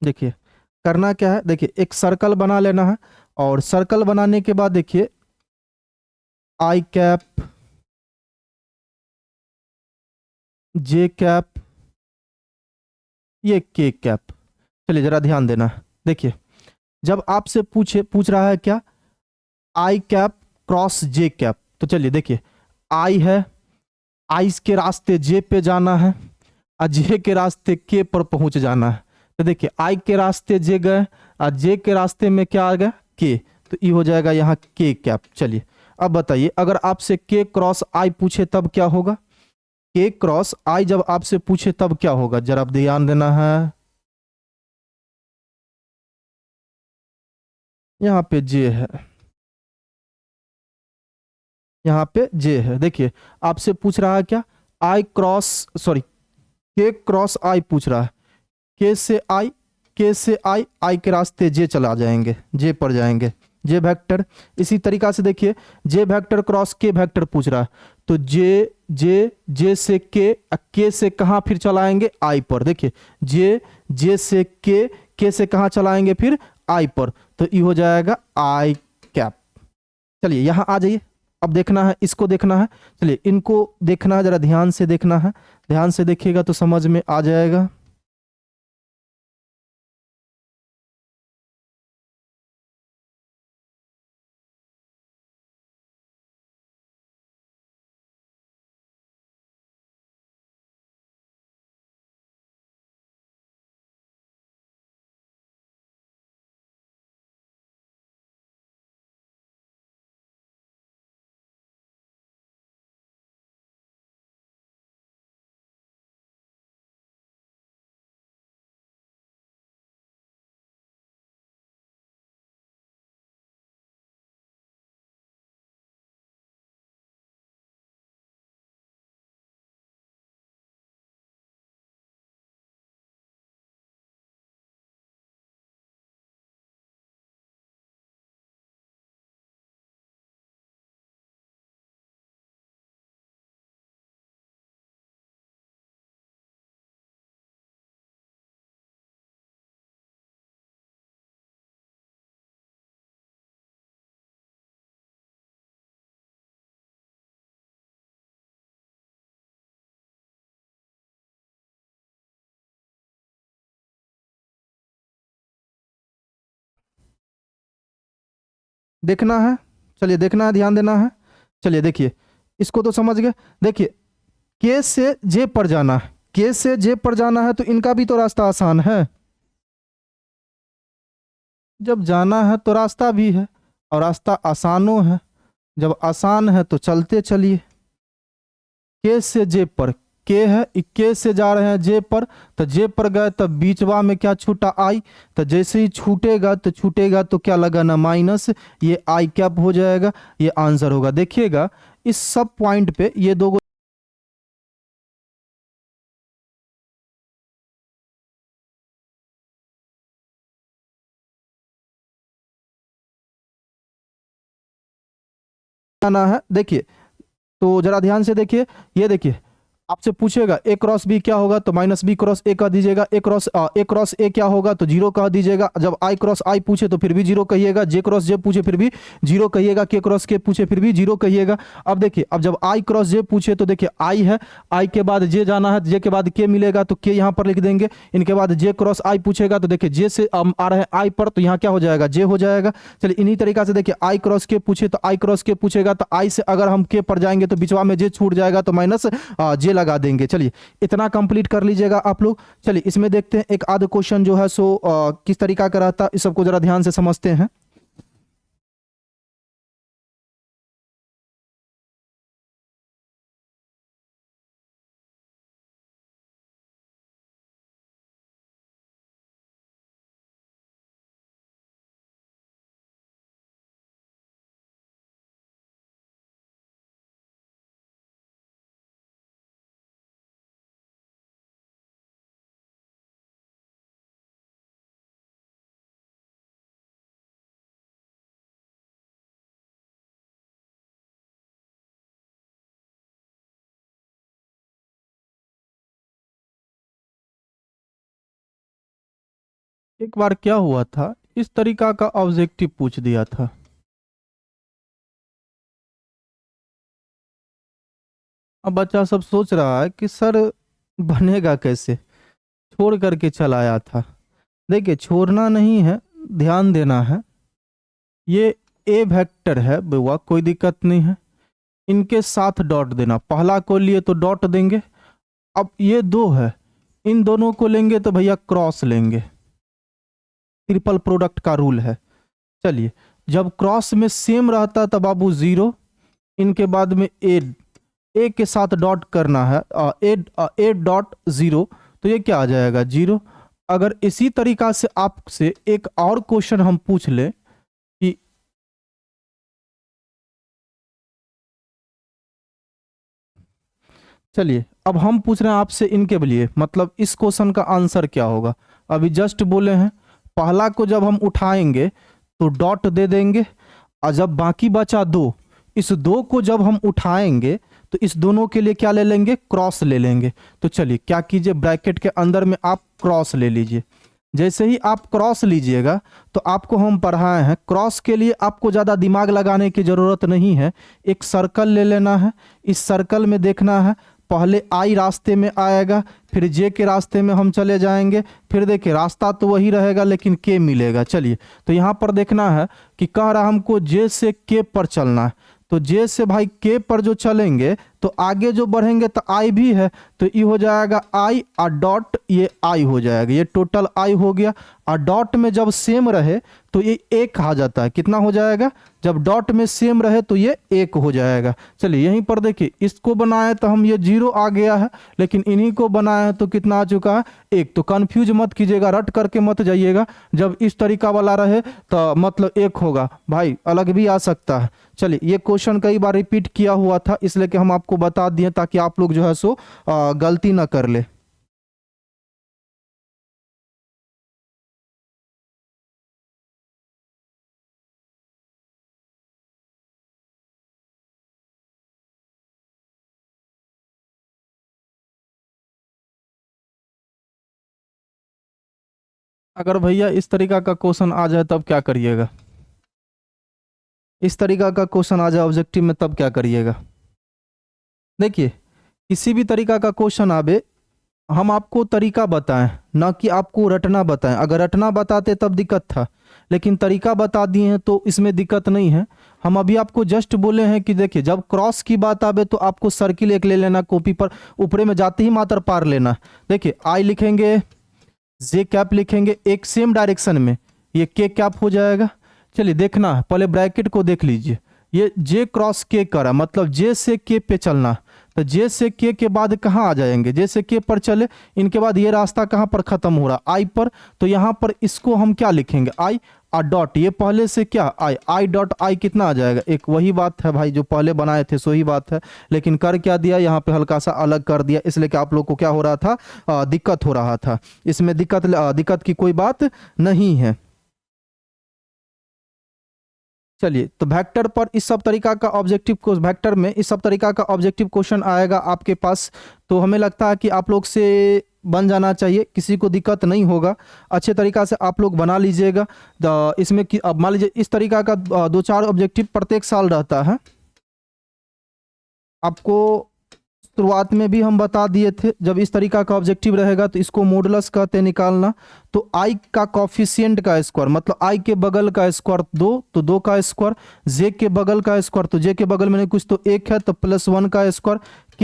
देखिए करना क्या है, देखिए एक सर्कल बना लेना है, और सर्कल बनाने के बाद देखिए आई कैप, जे कैप, ये के कैप। चलिए जरा ध्यान देना, देखिए जब आपसे पूछ रहा है क्या, आई कैप क्रॉस जे कैप, तो चलिए देखिए आई है, आई के रास्ते जे पे जाना है और जे के रास्ते के पर पहुंच जाना है। तो देखिए आई के रास्ते जे गए और जे के रास्ते में क्या आ गया के, तो ये हो जाएगा यहाँ के कैप। चलिए अब बताइए अगर आपसे के क्रॉस आई पूछे तब क्या होगा, के क्रॉस आई जब आपसे पूछे तब क्या होगा, जरा आप ध्यान देना है। यहाँ पे जे है, यहाँ पे जे है। देखिए आपसे पूछ रहा है क्या, आई क्रॉस सॉरी के क्रॉस आई पूछ रहा है, के से आई, के से आई के रास्ते जे चला जाएंगे, जे पर जाएंगे, जे वेक्टर। इसी तरीका से देखिए जे वेक्टर क्रॉस के वेक्टर पूछ रहा है, तो जे से के से कहाँ फिर चलाएंगे आई पर। देखिए जे से के से कहाँ चलाएंगे फिर आई पर, तो ये हो जाएगा आई कैप। चलिए यहाँ आ जाइए, अब देखना है, इसको देखना है। चलिए इनको देखना है, जरा ध्यान से देखना है, ध्यान से देखिएगा तो समझ में आ जाएगा। देखना है, चलिए देखना है, ध्यान देना है। चलिए देखिए इसको तो समझ गए। देखिए के से जे पर जाना है, के से जे पर जाना है, तो इनका भी तो रास्ता आसान है। जब जाना है तो रास्ता भी है, और रास्ता आसानो है। जब आसान है तो चलते चलिए। के से जे पर, के है, के से जा रहे हैं जे पर, तो जे पर गए तब बीचवा में क्या छूटा, आई। तो जैसे ही छूटेगा तो क्या लगाना, माइनस। ये आई क्या हो जाएगा, ये आंसर होगा। देखिएगा इस सब पॉइंट पे ये दो आना है। देखिए तो जरा ध्यान से देखिए, ये देखिए आपसे पूछेगा ए क्रॉस बी क्या होगा, तो माइनस बी क्रॉस ए कह दीजिएगा। ए क्रॉस ए क्या होगा, तो जीरो कह दीजिएगा। जब आई क्रॉस आई पूछे तो फिर भी जीरो कहिएगा। जे क्रॉस जे पूछे फिर भी जीरो कहिएगा। के क्रॉस के पूछे फिर भी जीरो कहिएगा। अब देखिए, अब जब आई क्रॉस जे पूछे तो देखिए आई है, आई के बाद जे जाना है, जे के बाद के मिलेगा तो के यहाँ पर लिख देंगे। इनके बाद जे क्रॉस आई पूछेगा तो देखिए जे से आ रहे हैं आई पर, तो यहाँ क्या हो जाएगा, जे हो जाएगा। चलिए इन्हीं तरीका से देखिए, आई क्रॉस के पूछे तो आई क्रॉस के पूछेगा, तो आई से अगर हम के पर जाएंगे तो बिचवा में जे छूट जाएगा, तो माइनस जे लगा देंगे। चलिए इतना कंप्लीट कर लीजिएगा आप लोग। चलिए इसमें देखते हैं एक आध क्वेश्चन जो है सो किस तरीका का रहता है, इस सबको जरा ध्यान से समझते हैं। एक बार क्या हुआ था, इस तरीका का ऑब्जेक्टिव पूछ दिया था। अब बच्चा सब सोच रहा है कि सर बनेगा कैसे, छोड़ करके चला आया था। देखिए छोड़ना नहीं है, ध्यान देना है। ये ए वेक्टर है बुआ, कोई दिक्कत नहीं है। इनके साथ डॉट देना, पहला को लिए तो डॉट देंगे। अब ये दो है, इन दोनों को लेंगे तो भैया क्रॉस लेंगे, ट्रिपल प्रोडक्ट का रूल है। चलिए जब क्रॉस में सेम रहता है तब बाबू जीरो, इनके बाद में ए के साथ डॉट करना है, ए डॉट जीरो, तो ये क्या आ जाएगा, जीरो। अगर इसी तरीका से आपसे एक और क्वेश्चन हम पूछ ले कि चलिए अब हम पूछ रहे हैं आपसे इनके लिए, मतलब इस क्वेश्चन का आंसर क्या होगा। अभी जस्ट बोले हैं पहला को जब हम उठाएंगे तो डॉट दे देंगे, और जब बाकी बचा दो, इस दो को जब हम उठाएंगे तो इस दोनों के लिए क्या ले लेंगे, क्रॉस ले लेंगे। तो चलिए क्या कीजिए, ब्रैकेट के अंदर में आप क्रॉस ले लीजिए। जैसे ही आप क्रॉस लीजिएगा तो आपको हम पढ़ाए हैं, क्रॉस के लिए आपको ज़्यादा दिमाग लगाने की ज़रूरत नहीं है। एक सर्कल ले लेना है, इस सर्कल में देखना है पहले आई रास्ते में आएगा, फिर जे के रास्ते में हम चले जाएंगे, फिर देखिए रास्ता तो वही रहेगा लेकिन के मिलेगा। चलिए तो यहाँ पर देखना है कि कह रहा हमको जे से के पर चलना है, तो जे से भाई के पर जो चलेंगे तो आगे जो बढ़ेंगे तो आई भी है, तो ये हो जाएगा आई और डॉट ये आई हो जाएगा, ये टोटल आई हो गया। और डॉट में जब सेम रहे तो ये एक आ जाता है, कितना हो जाएगा, जब डॉट में सेम रहे तो ये एक हो जाएगा। चलिए यहीं पर देखिए इसको बनाए तो हम ये जीरो आ गया है, लेकिन इन्हीं को बनाए तो कितना आ चुका है, एक। तो कंफ्यूज मत कीजिएगा, रट करके मत जाइएगा, जब इस तरीका वाला रहे तो मतलब एक होगा, भाई अलग भी आ सकता है। चलिए ये क्वेश्चन कई बार रिपीट किया हुआ था, इसलिए कि हम आपको बता दिए ताकि आप लोग जो है सो गलती ना कर ले। अगर भैया इस तरीका का क्वेश्चन आ जाए तब क्या करिएगा, इस तरीका का क्वेश्चन आ जाए ऑब्जेक्टिव में तब क्या करिएगा। देखिए किसी भी तरीका का क्वेश्चन आवे, हम आपको तरीका बताएं, ना कि आपको रटना बताएं। अगर रटना बताते तब दिक्कत था, लेकिन तरीका बता दिए हैं तो इसमें दिक्कत नहीं है। हम अभी आपको जस्ट बोले हैं कि देखिए जब क्रॉस की बात आवे तो आपको सर्किल एक ले लेना कॉपी पर, ऊपरे में जाते ही मात्र पार लेना। देखिए आई लिखेंगे, जे कैप लिखेंगे एक सेम डायरेक्शन में, ये के कैप हो जाएगा। चलिए देखना है, पहले ब्रैकेट को देख लीजिए। ये जे क्रॉस के करा मतलब जे से के पे चलना, तो जे से के बाद कहाँ आ जाएंगे, जे से के पर चले, इनके बाद ये रास्ता कहाँ पर खत्म हो रहा, आई पर। तो यहाँ पर इसको हम क्या लिखेंगे, आई और डॉट, ये पहले से क्या आई, आई डॉट आई कितना आ जाएगा एक, वही बात है भाई जो पहले बनाए थे सो ही बात है, लेकिन कर क्या दिया यहाँ पे हल्का सा अलग कर दिया, इसलिए कि आप लोग को क्या हो रहा था, दिक्कत हो रहा था। इसमें दिक्कत की कोई बात नहीं है। चलिए तो वेक्टर पर इस सब तरीका का ऑब्जेक्टिव को, वेक्टर में इस सब तरीका का ऑब्जेक्टिव क्वेश्चन आएगा आपके पास, तो हमें लगता है कि आप लोग से बन जाना चाहिए, किसी को दिक्कत नहीं होगा, अच्छे तरीका से आप लोग बना लीजिएगा। इसमें अब मान लीजिए इस तरीका का दो चार ऑब्जेक्टिव प्रत्येक साल रहता है। आपको शुरुआत में भी हम बता दिए थे, जब इस तरीका का ऑब्जेक्टिव रहेगा तो इसको मॉडुलस कहते हैं निकालना। तो आई का कॉफिशिएंट का स्क्वायर मतलब आई के बगल का स्क्वायर दो, तो दो का स्क्वायर, जे के बगल का स्क्वायर, तो जे के बगल में नहीं कुछ तो एक है तो +1 का स्क्वायर,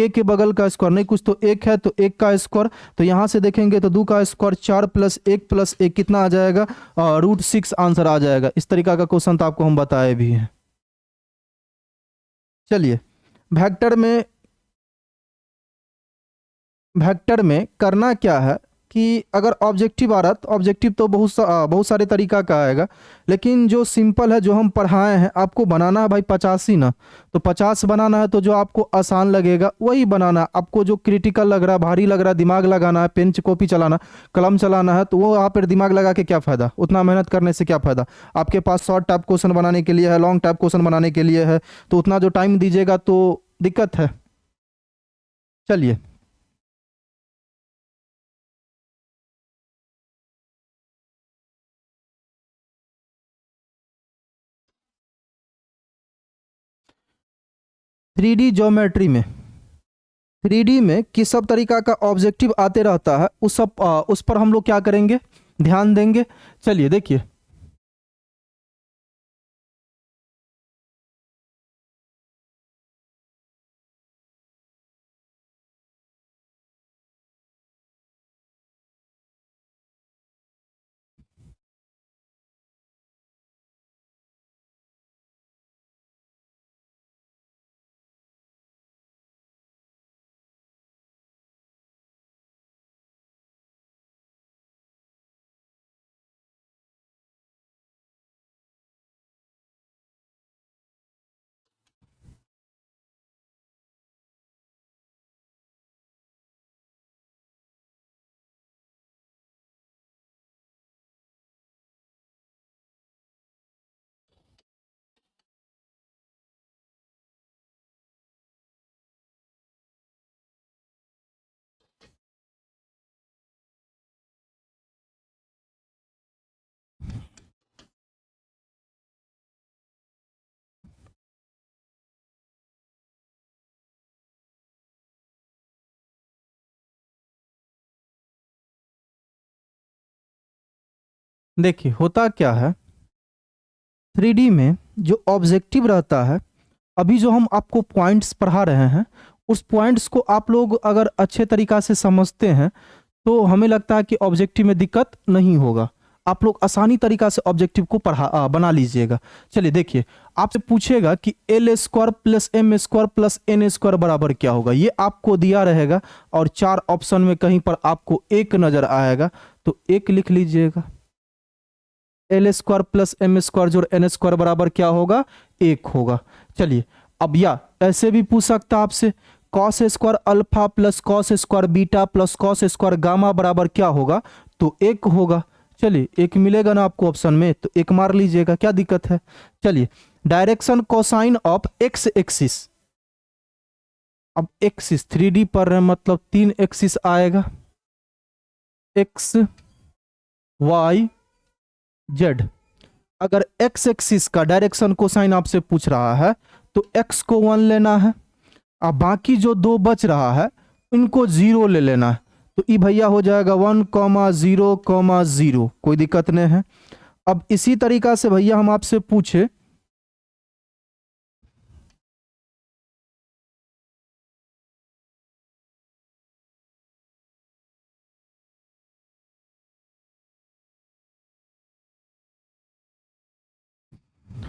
के बगल का स्क्वायर नहीं कुछ तो एक है तो एक का स्क्वायर, तो यहाँ से देखेंगे तो 2 का स्क्वायर 4 + 1 कितना आ जाएगा, √6 आंसर आ जाएगा। इस तरीका का क्वेश्चन तो आपको हम बताए भी हैं। चलिए वेक्टर में करना क्या है कि अगर ऑब्जेक्टिव आ रहा तो ऑब्जेक्टिव तो बहुत सारे तरीका का आएगा, लेकिन जो सिंपल है जो हम पढ़ाए हैं आपको बनाना है भाई 50 ही ना, तो 50 बनाना है, तो जो आपको आसान लगेगा वही बनाना है। आपको जो क्रिटिकल लग रहा है, भारी लग रहा है, दिमाग लगाना है, पेन कॉपी चलाना, कलम चलाना है, तो वो वहाँ पर दिमाग लगा के क्या फ़ायदा, उतना मेहनत करने से क्या फ़ायदा। आपके पास शॉर्ट टाइप क्वेश्चन बनाने के लिए है, लॉन्ग टाइप क्वेश्चन बनाने के लिए है, तो उतना जो टाइम दीजिएगा तो दिक्कत है। चलिए 3D ज्योमेट्री में, 3D में किस सब तरीका का ऑब्जेक्टिव आते रहता है, उस पर हम लोग क्या करेंगे, ध्यान देंगे। चलिए देखिए देखिए होता क्या है, 3D में जो ऑब्जेक्टिव रहता है, अभी जो हम आपको पॉइंट्स पढ़ा रहे हैं, उस पॉइंट्स को आप लोग अगर अच्छे तरीका से समझते हैं तो हमें लगता है कि ऑब्जेक्टिव में दिक्कत नहीं होगा, आप लोग आसानी तरीका से ऑब्जेक्टिव को बना लीजिएगा। चलिए देखिए, आपसे पूछेगा कि L² + M² + N² बराबर क्या होगा, ये आपको दिया रहेगा और चार ऑप्शन में कहीं पर आपको एक नजर आएगा, तो एक लिख लीजिएगा। L² + M² जोड़ N² बराबर क्या होगा, एक होगा। चलिए अब या ऐसे भी पूछ सकता आपसे, cos² alpha + cos² beta + cos² gamma बराबर क्या होगा, तो एक होगा। चलिए एक मिलेगा ना आपको ऑप्शन में, तो एक मार लीजिएगा, क्या दिक्कत है। चलिए direction cosine of x axis, अब एक्सिस 3D पर है मतलब 3 एक्सिस आएगा, एक्स वाई जेड। अगर एक्स एक्सिस का डायरेक्शन कोसाइन आपसे पूछ रहा है तो एक्स को 1 लेना है, अब बाकी जो दो बच रहा है इनको 0 ले लेना है, तो ये भैया हो जाएगा 1,0,0, कोई दिक्कत नहीं है। अब इसी तरीका से भैया हम आपसे पूछे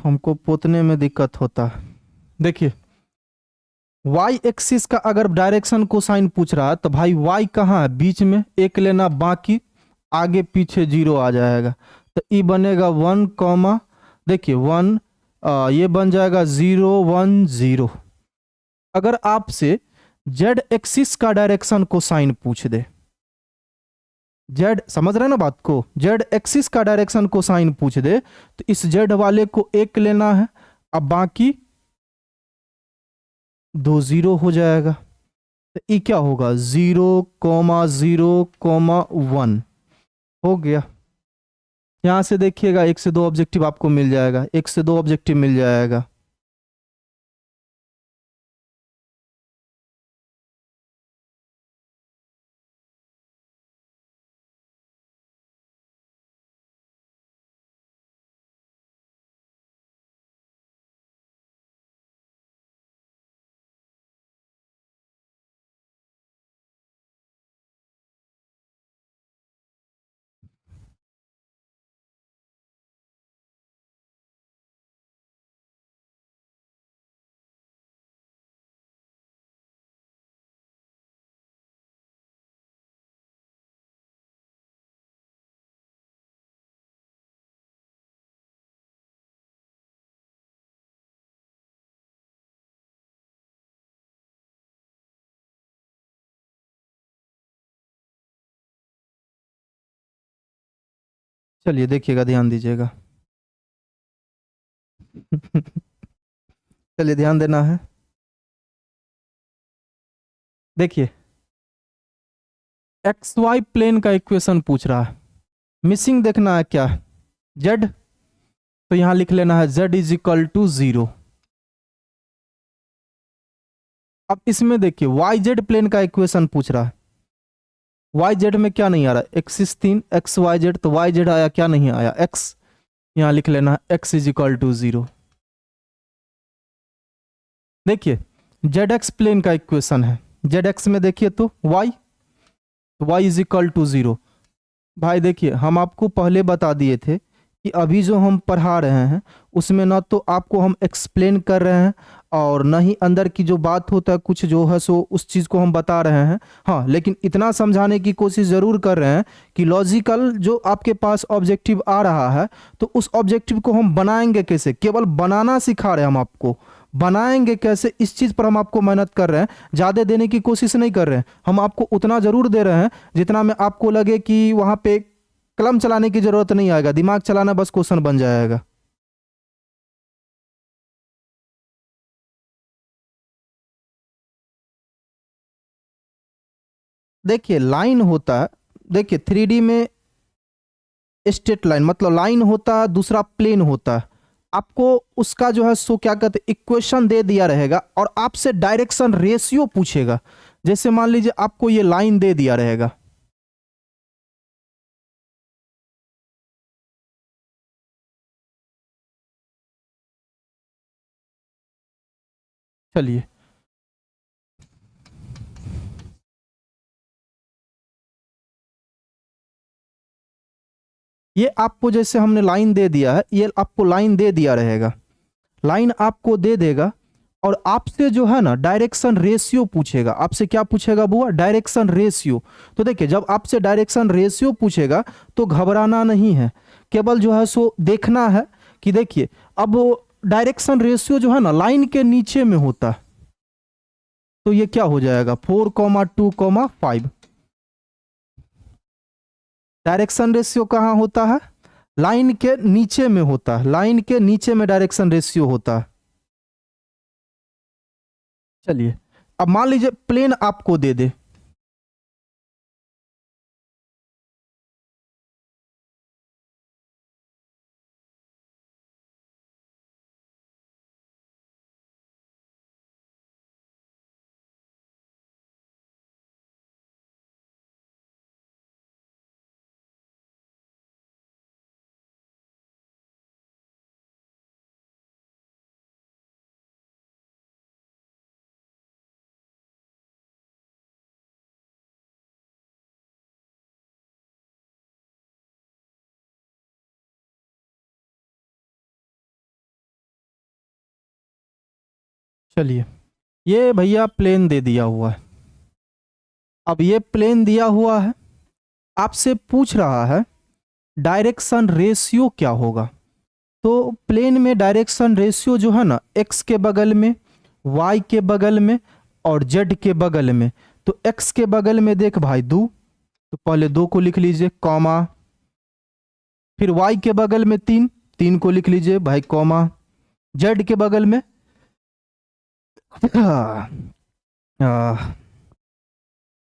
हमको पोतने में दिक्कत होता है। देखिए वाई एक्सिस का अगर डायरेक्शन को साइन पूछ रहा है तो भाई वाई कहाँ है, बीच में एक लेना, बाकी आगे पीछे जीरो आ जाएगा। तो ई बनेगा 1, देखिए 1, ये बन जाएगा 0, 1, 0। अगर आपसे जेड एक्सिस का डायरेक्शन को साइन पूछ दे, जेड समझ रहे हैं ना बात को, जेड एक्सिस का डायरेक्शन को साइन पूछ दे तो इस जेड वाले को एक लेना है, अब बाकी 2 जीरो हो जाएगा। तो ये क्या होगा 0, 0, 1 हो गया। यहां से देखिएगा 1 से 2 ऑब्जेक्टिव आपको मिल जाएगा, 1 से 2 ऑब्जेक्टिव मिल जाएगा। चलिए देखिएगा, ध्यान दीजिएगा। चलिए ध्यान देना है। देखिए एक्स वाई प्लेन का इक्वेशन पूछ रहा है, मिसिंग देखना है क्या, जेड। तो यहां लिख लेना है z = 0। अब इसमें देखिए वाई जेड प्लेन का इक्वेशन पूछ रहा है, वाई जेड में क्या नहीं आ रहा, एक्सिस 3 एक्स वाई जेड, तो वाई जेड आया क्या, नहीं आया, एक्स। यहां लिख लेना है x = 0। देखिए जेड एक्स प्लेन का इक्वेशन है, जेड एक्स में देखिए तो वाई, तो y = 0। भाई देखिए हम आपको पहले बता दिए थे कि अभी जो हम पढ़ा रहे हैं उसमें ना तो आपको हम एक्सप्लेन कर रहे हैं और न ही अंदर की जो बात होता है कुछ जो है सो उस चीज़ को हम बता रहे हैं। हाँ, लेकिन इतना समझाने की कोशिश ज़रूर कर रहे हैं कि लॉजिकल जो आपके पास ऑब्जेक्टिव आ रहा है तो उस ऑब्जेक्टिव को हम बनाएंगे कैसे, केवल बनाना सिखा रहे हैं हम आपको, बनाएंगे कैसे इस चीज़ पर हम आपको मेहनत कर रहे हैं। ज़्यादा देने की कोशिश नहीं कर रहे हैं, हम आपको उतना ज़रूर दे रहे हैं जितना में आपको लगे कि वहाँ पे कलम चलाने की ज़रूरत नहीं आएगा, दिमाग चलाना बस क्वेश्चन बन जाएगा। देखिए लाइन होता है, देखिए 3D में स्ट्रेट लाइन मतलब लाइन होता है, दूसरा प्लेन होता है। आपको उसका जो है सो क्या कहते हैं इक्वेशन दे दिया रहेगा और आपसे डायरेक्शन रेशियो पूछेगा। जैसे मान लीजिए आपको ये लाइन दे दिया रहेगा, चलिए ये आपको जैसे हमने लाइन दे दिया है, ये आपको लाइन दे दिया रहेगा, लाइन आपको दे देगा और आपसे जो है ना डायरेक्शन रेशियो पूछेगा। आपसे क्या पूछेगा बुआ, डायरेक्शन रेशियो। तो देखिए जब आपसे डायरेक्शन रेशियो पूछेगा तो घबराना नहीं है, केवल जो है सो देखना है कि देखिए अब डायरेक्शन रेशियो जो है ना लाइन के नीचे में होता है, तो ये क्या हो जाएगा 4, 2, 5। डायरेक्शन रेशियो कहाँ होता है, लाइन के नीचे में होता है, लाइन के नीचे में डायरेक्शन रेशियो होता है। चलिए अब मान लीजिए प्लेन आपको दे दे, चलिए, ये भैया प्लेन दे दिया हुआ है। अब ये प्लेन दिया हुआ है, आपसे पूछ रहा है डायरेक्शन रेशियो क्या होगा। तो प्लेन में डायरेक्शन रेशियो जो है ना, एक्स के बगल में, वाई के बगल में और जेड के बगल में। तो एक्स के बगल में देख भाई 2, तो पहले 2 को लिख लीजिए कॉमा। फिर वाई के बगल में 3, 3 को लिख लीजिए भाई कॉमा। जेड के बगल में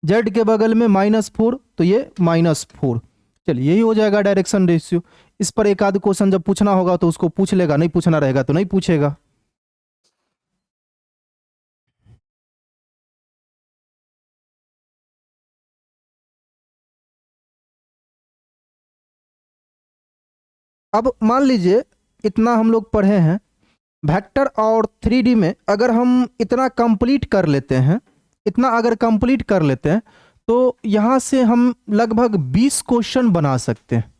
जेड के बगल में -4, तो ये -4। चलिए, यही हो जाएगा डायरेक्शन रेशियो। इस पर एक आध क्वेश्चन जब पूछना होगा तो उसको पूछ लेगा, नहीं पूछना रहेगा तो नहीं पूछेगा। अब मान लीजिए इतना हम लोग पढ़े हैं वेक्टर और 3D में, अगर हम इतना कंप्लीट कर लेते हैं, इतना अगर कंप्लीट कर लेते हैं तो यहां से हम लगभग 20 क्वेश्चन बना सकते हैं।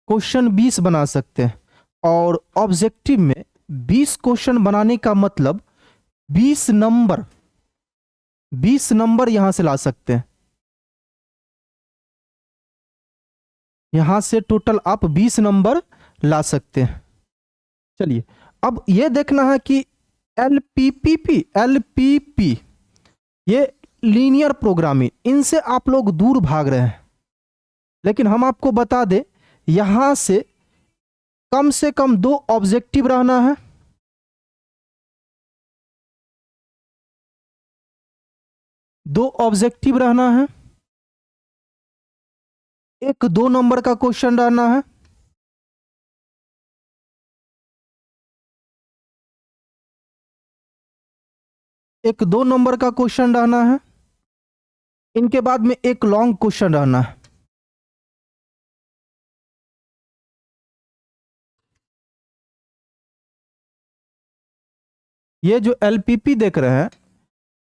क्वेश्चन 20 बना सकते हैं। और ऑब्जेक्टिव में 20 क्वेश्चन बनाने का मतलब 20 नंबर, 20 नंबर यहां से ला सकते हैं। यहां से टोटल आप 20 नंबर ला सकते हैं। चलिए, अब ये देखना है कि एलपीपी ये लीनियर प्रोग्रामिंग, इनसे आप लोग दूर भाग रहे हैं। लेकिन हम आपको बता दें, यहां से कम 2 ऑब्जेक्टिव रहना है। 2 ऑब्जेक्टिव रहना है। एक 2 नंबर का क्वेश्चन रहना है। एक 2 नंबर का क्वेश्चन रहना है। इनके बाद में एक लॉन्ग क्वेश्चन रहना है। ये जो एलपीपी देख रहे हैं,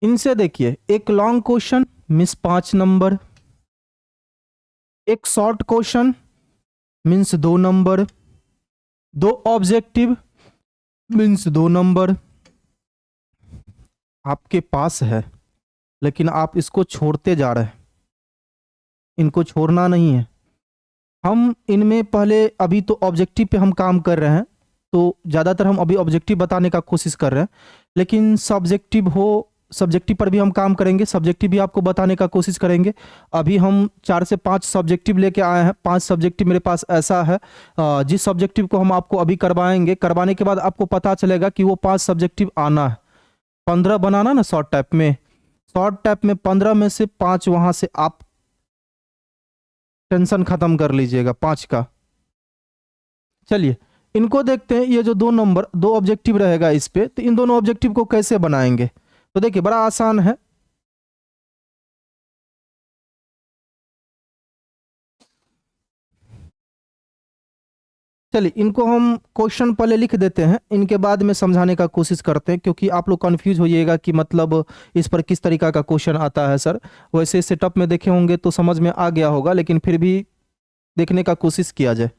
इनसे देखिए, एक लॉन्ग क्वेश्चन मीन्स 5 नंबर, एक short question means 2 number, 2 objective means 2 number. आपके पास है, लेकिन आप इसको छोड़ते जा रहे हैं। इनको छोड़ना नहीं है। हम इनमें पहले, अभी तो ऑब्जेक्टिव पे हम काम कर रहे हैं, तो ज़्यादातर हम अभी ऑब्जेक्टिव बताने का कोशिश कर रहे हैं। लेकिन सब्जेक्टिव पर भी हम काम करेंगे, सब्जेक्टिव भी आपको बताने का कोशिश करेंगे। अभी हम 4 से 5 सब्जेक्टिव लेके आए हैं। 5 सब्जेक्टिव मेरे पास ऐसा है, जिस सब्जेक्टिव को हम आपको अभी करवाएंगे, करवाने के बाद आपको पता चलेगा कि वो 5 सब्जेक्टिव आना है। 15 बनाना ना शॉर्ट टाइप में, शॉर्ट टाइप में 15 में से 5 वहां से आप टेंशन खत्म कर लीजिएगा 5 का। चलिए, इनको देखते हैं। ये जो 2 नंबर, 2 ऑब्जेक्टिव रहेगा इस पे, तो इन दोनों ऑब्जेक्टिव को कैसे बनाएंगे। तो देखिए, बड़ा आसान है। चलिए, इनको हम क्वेश्चन पहले लिख देते हैं, इनके बाद में समझाने का कोशिश करते हैं, क्योंकि आप लोग कंफ्यूज होइएगा कि मतलब इस पर किस तरीका का क्वेश्चन आता है सर। वैसे सेटअप में देखे होंगे तो समझ में आ गया होगा, लेकिन फिर भी देखने का कोशिश किया जाए।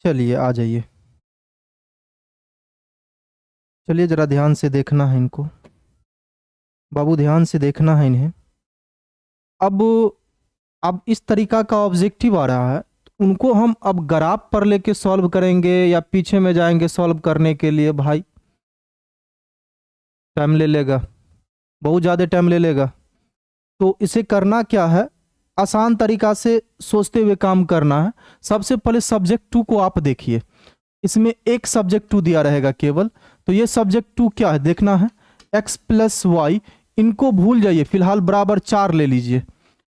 चलिए आ जाइए। चलिए ज़रा ध्यान से देखना है इनको, बाबू ध्यान से देखना है इन्हें। अब इस तरीका का ऑब्जेक्टिव आ रहा है, उनको हम अब ग्राफ पर लेके सॉल्व करेंगे या पीछे में जाएंगे सॉल्व करने के लिए, भाई टाइम ले लेगा, बहुत ज़्यादा टाइम ले लेगा। तो इसे करना क्या है, आसान तरीका से सोचते हुए काम करना है। सबसे पहले सब्जेक्ट टू को आप देखिए, इसमें एक सब्जेक्ट टू दिया रहेगा केवल। तो ये सब्जेक्ट टू क्या है देखना है, x प्लस वाई, इनको भूल जाइए, फिलहाल बराबर 4 ले लीजिए।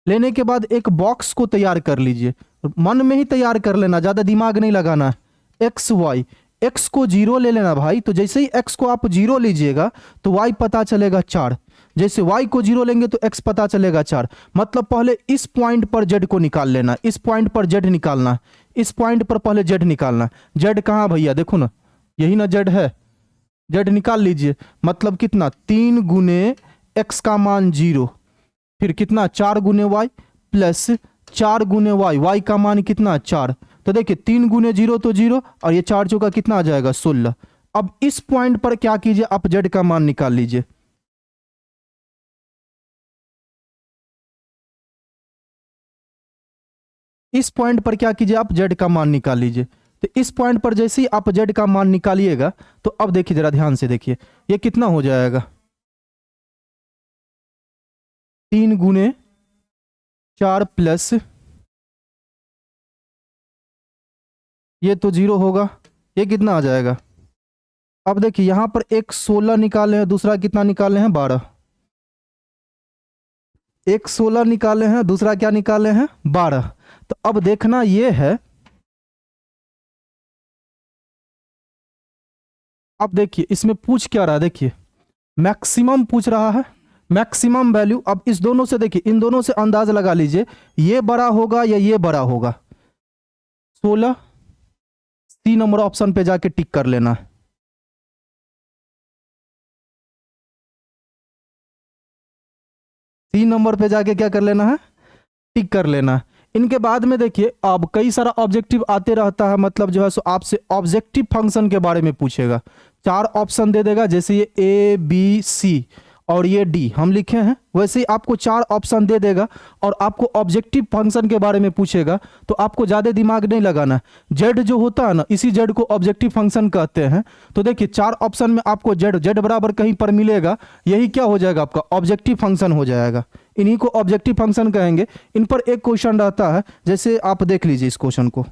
लेने के बाद एक बॉक्स को तैयार कर लीजिए, मन में ही तैयार कर लेना, ज़्यादा दिमाग नहीं लगाना है। एक्स वाई, एक्स को जीरो ले लेना भाई, तो जैसे ही एक्स को आप जीरो लीजिएगा तो वाई पता चलेगा 4। जैसे y को जीरो लेंगे तो x पता चलेगा 4। मतलब पहले इस पॉइंट पर z को निकाल लेना, इस पॉइंट पर z निकालना, इस पॉइंट पर पहले z निकालना। z कहाँ भैया, देखो ना, यही ना z है, z निकाल लीजिए। मतलब कितना, 3 गुने x का मान 0, फिर कितना 4 गुने वाई प्लस 4 गुने वाई, वाई का मान कितना 4। तो देखिए 3 गुने 0 तो 0, और ये 4 चौका कितना आ जाएगा 16। अब इस पॉइंट पर क्या कीजिए, आप z का मान निकाल लीजिए। इस पॉइंट पर क्या कीजिए, आप z का मान निकाल लीजिए। तो इस पॉइंट पर जैसे ही आप z का मान निकालिएगा, तो अब देखिए जरा ध्यान से देखिए, ये कितना हो जाएगा, 3 गुने 4 प्लस, ये तो 0 होगा, ये कितना आ जाएगा। अब देखिए यहां पर एक 16 निकाले हैं, दूसरा कितना निकाले हैं 12। एक 16 निकाले हैं, दूसरा क्या निकाले हैं 12। तो अब देखना ये है, अब देखिए इसमें पूछ क्या रहा है, देखिए मैक्सिमम पूछ रहा है, मैक्सिमम वैल्यू। अब इस दोनों से देखिए, इन दोनों से अंदाज लगा लीजिए, ये बड़ा होगा या ये बड़ा होगा। 16, सी नंबर ऑप्शन पे जाके टिक कर लेना है। सी नंबर पे जाके क्या कर लेना है, टिक कर लेना है। इनके बाद में देखिए अब कई सारा ऑब्जेक्टिव आते रहता है, मतलब जो है सो आपसे ऑब्जेक्टिव फंक्शन के बारे में पूछेगा। 4 ऑप्शन दे देगा, जैसे ये ए बी सी और ये डी हम लिखे हैं, वैसे ही आपको 4 ऑप्शन दे देगा और आपको ऑब्जेक्टिव फंक्शन के बारे में पूछेगा। तो आपको ज़्यादा दिमाग नहीं लगाना, जेड जो होता है ना, इसी जेड को ऑब्जेक्टिव फंक्शन कहते हैं। तो देखिए 4 ऑप्शन में आपको जेड जेड बराबर कहीं पर मिलेगा, यही क्या हो जाएगा, आपका ऑब्जेक्टिव फंक्शन हो जाएगा। इन्हीं को ऑब्जेक्टिव फंक्शन कहेंगे। इन पर एक क्वेश्चन रहता है, जैसे आप देख लीजिए इस क्वेश्चन को।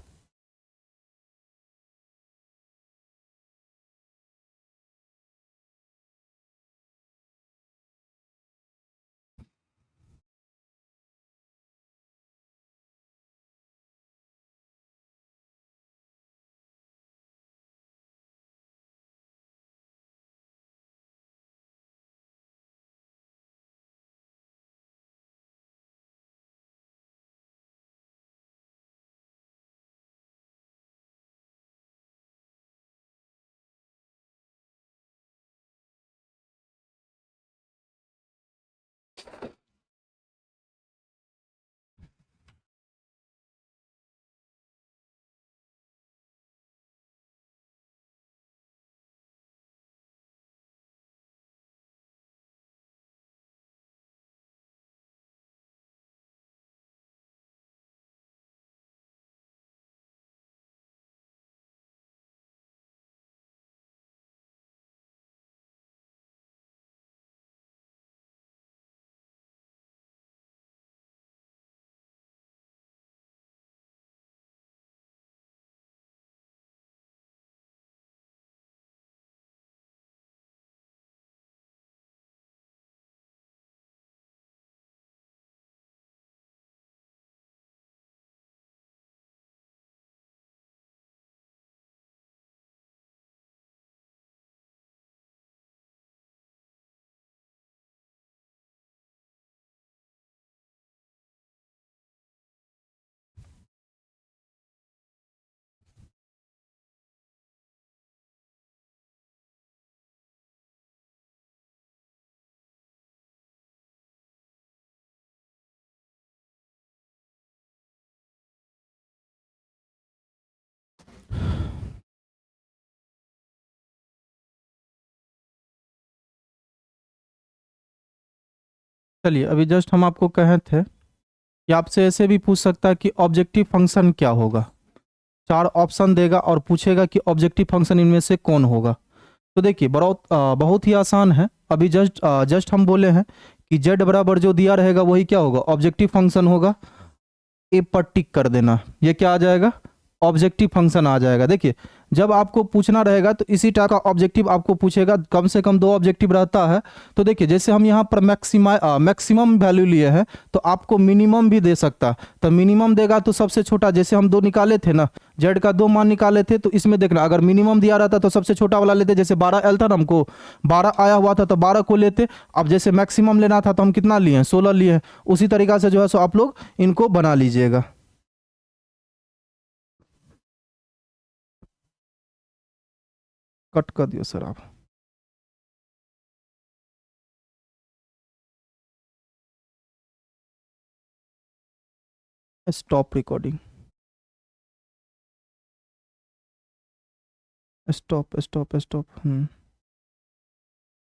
चलिए अभी जस्ट हम आपको कहे थे कि आपसे ऐसे भी पूछ सकता है कि ऑब्जेक्टिव फंक्शन क्या होगा। 4 ऑप्शन देगा और पूछेगा कि ऑब्जेक्टिव फंक्शन इनमें से कौन होगा। तो देखिए बहुत ही आसान है। अभी जस्ट हम बोले हैं कि z बराबर जो दिया रहेगा वही क्या होगा, ऑब्जेक्टिव फंक्शन होगा। ए पर टिक कर देना, ये क्या आ जाएगा, ऑब्जेक्टिव फंक्शन आ जाएगा। देखिए जब आपको पूछना रहेगा तो इसी टाइप का ऑब्जेक्टिव आपको पूछेगा, कम से कम 2 ऑब्जेक्टिव रहता है। तो देखिए जैसे हम यहाँ पर मैक्सिमम वैल्यू लिए हैं तो आपको मिनिमम भी दे सकता। तो मिनिमम देगा तो सबसे छोटा, जैसे हम 2 निकाले थे ना, जेड का 2 मान निकाले थे, तो इसमें देखना अगर मिनिमम दिया रहता तो सबसे छोटा वाला लेते। जैसे 12 एल था ना, हमको 12 आया हुआ था तो 12 को लेते। अब जैसे मैक्सिमम लेना था तो हम कितना लिए हैं, 16 लिए हैं। उसी तरीका से जो है सो आप लोग इनको बना लीजिएगा। कट कर दियो सर आप। Stop recording. Stop stop stop.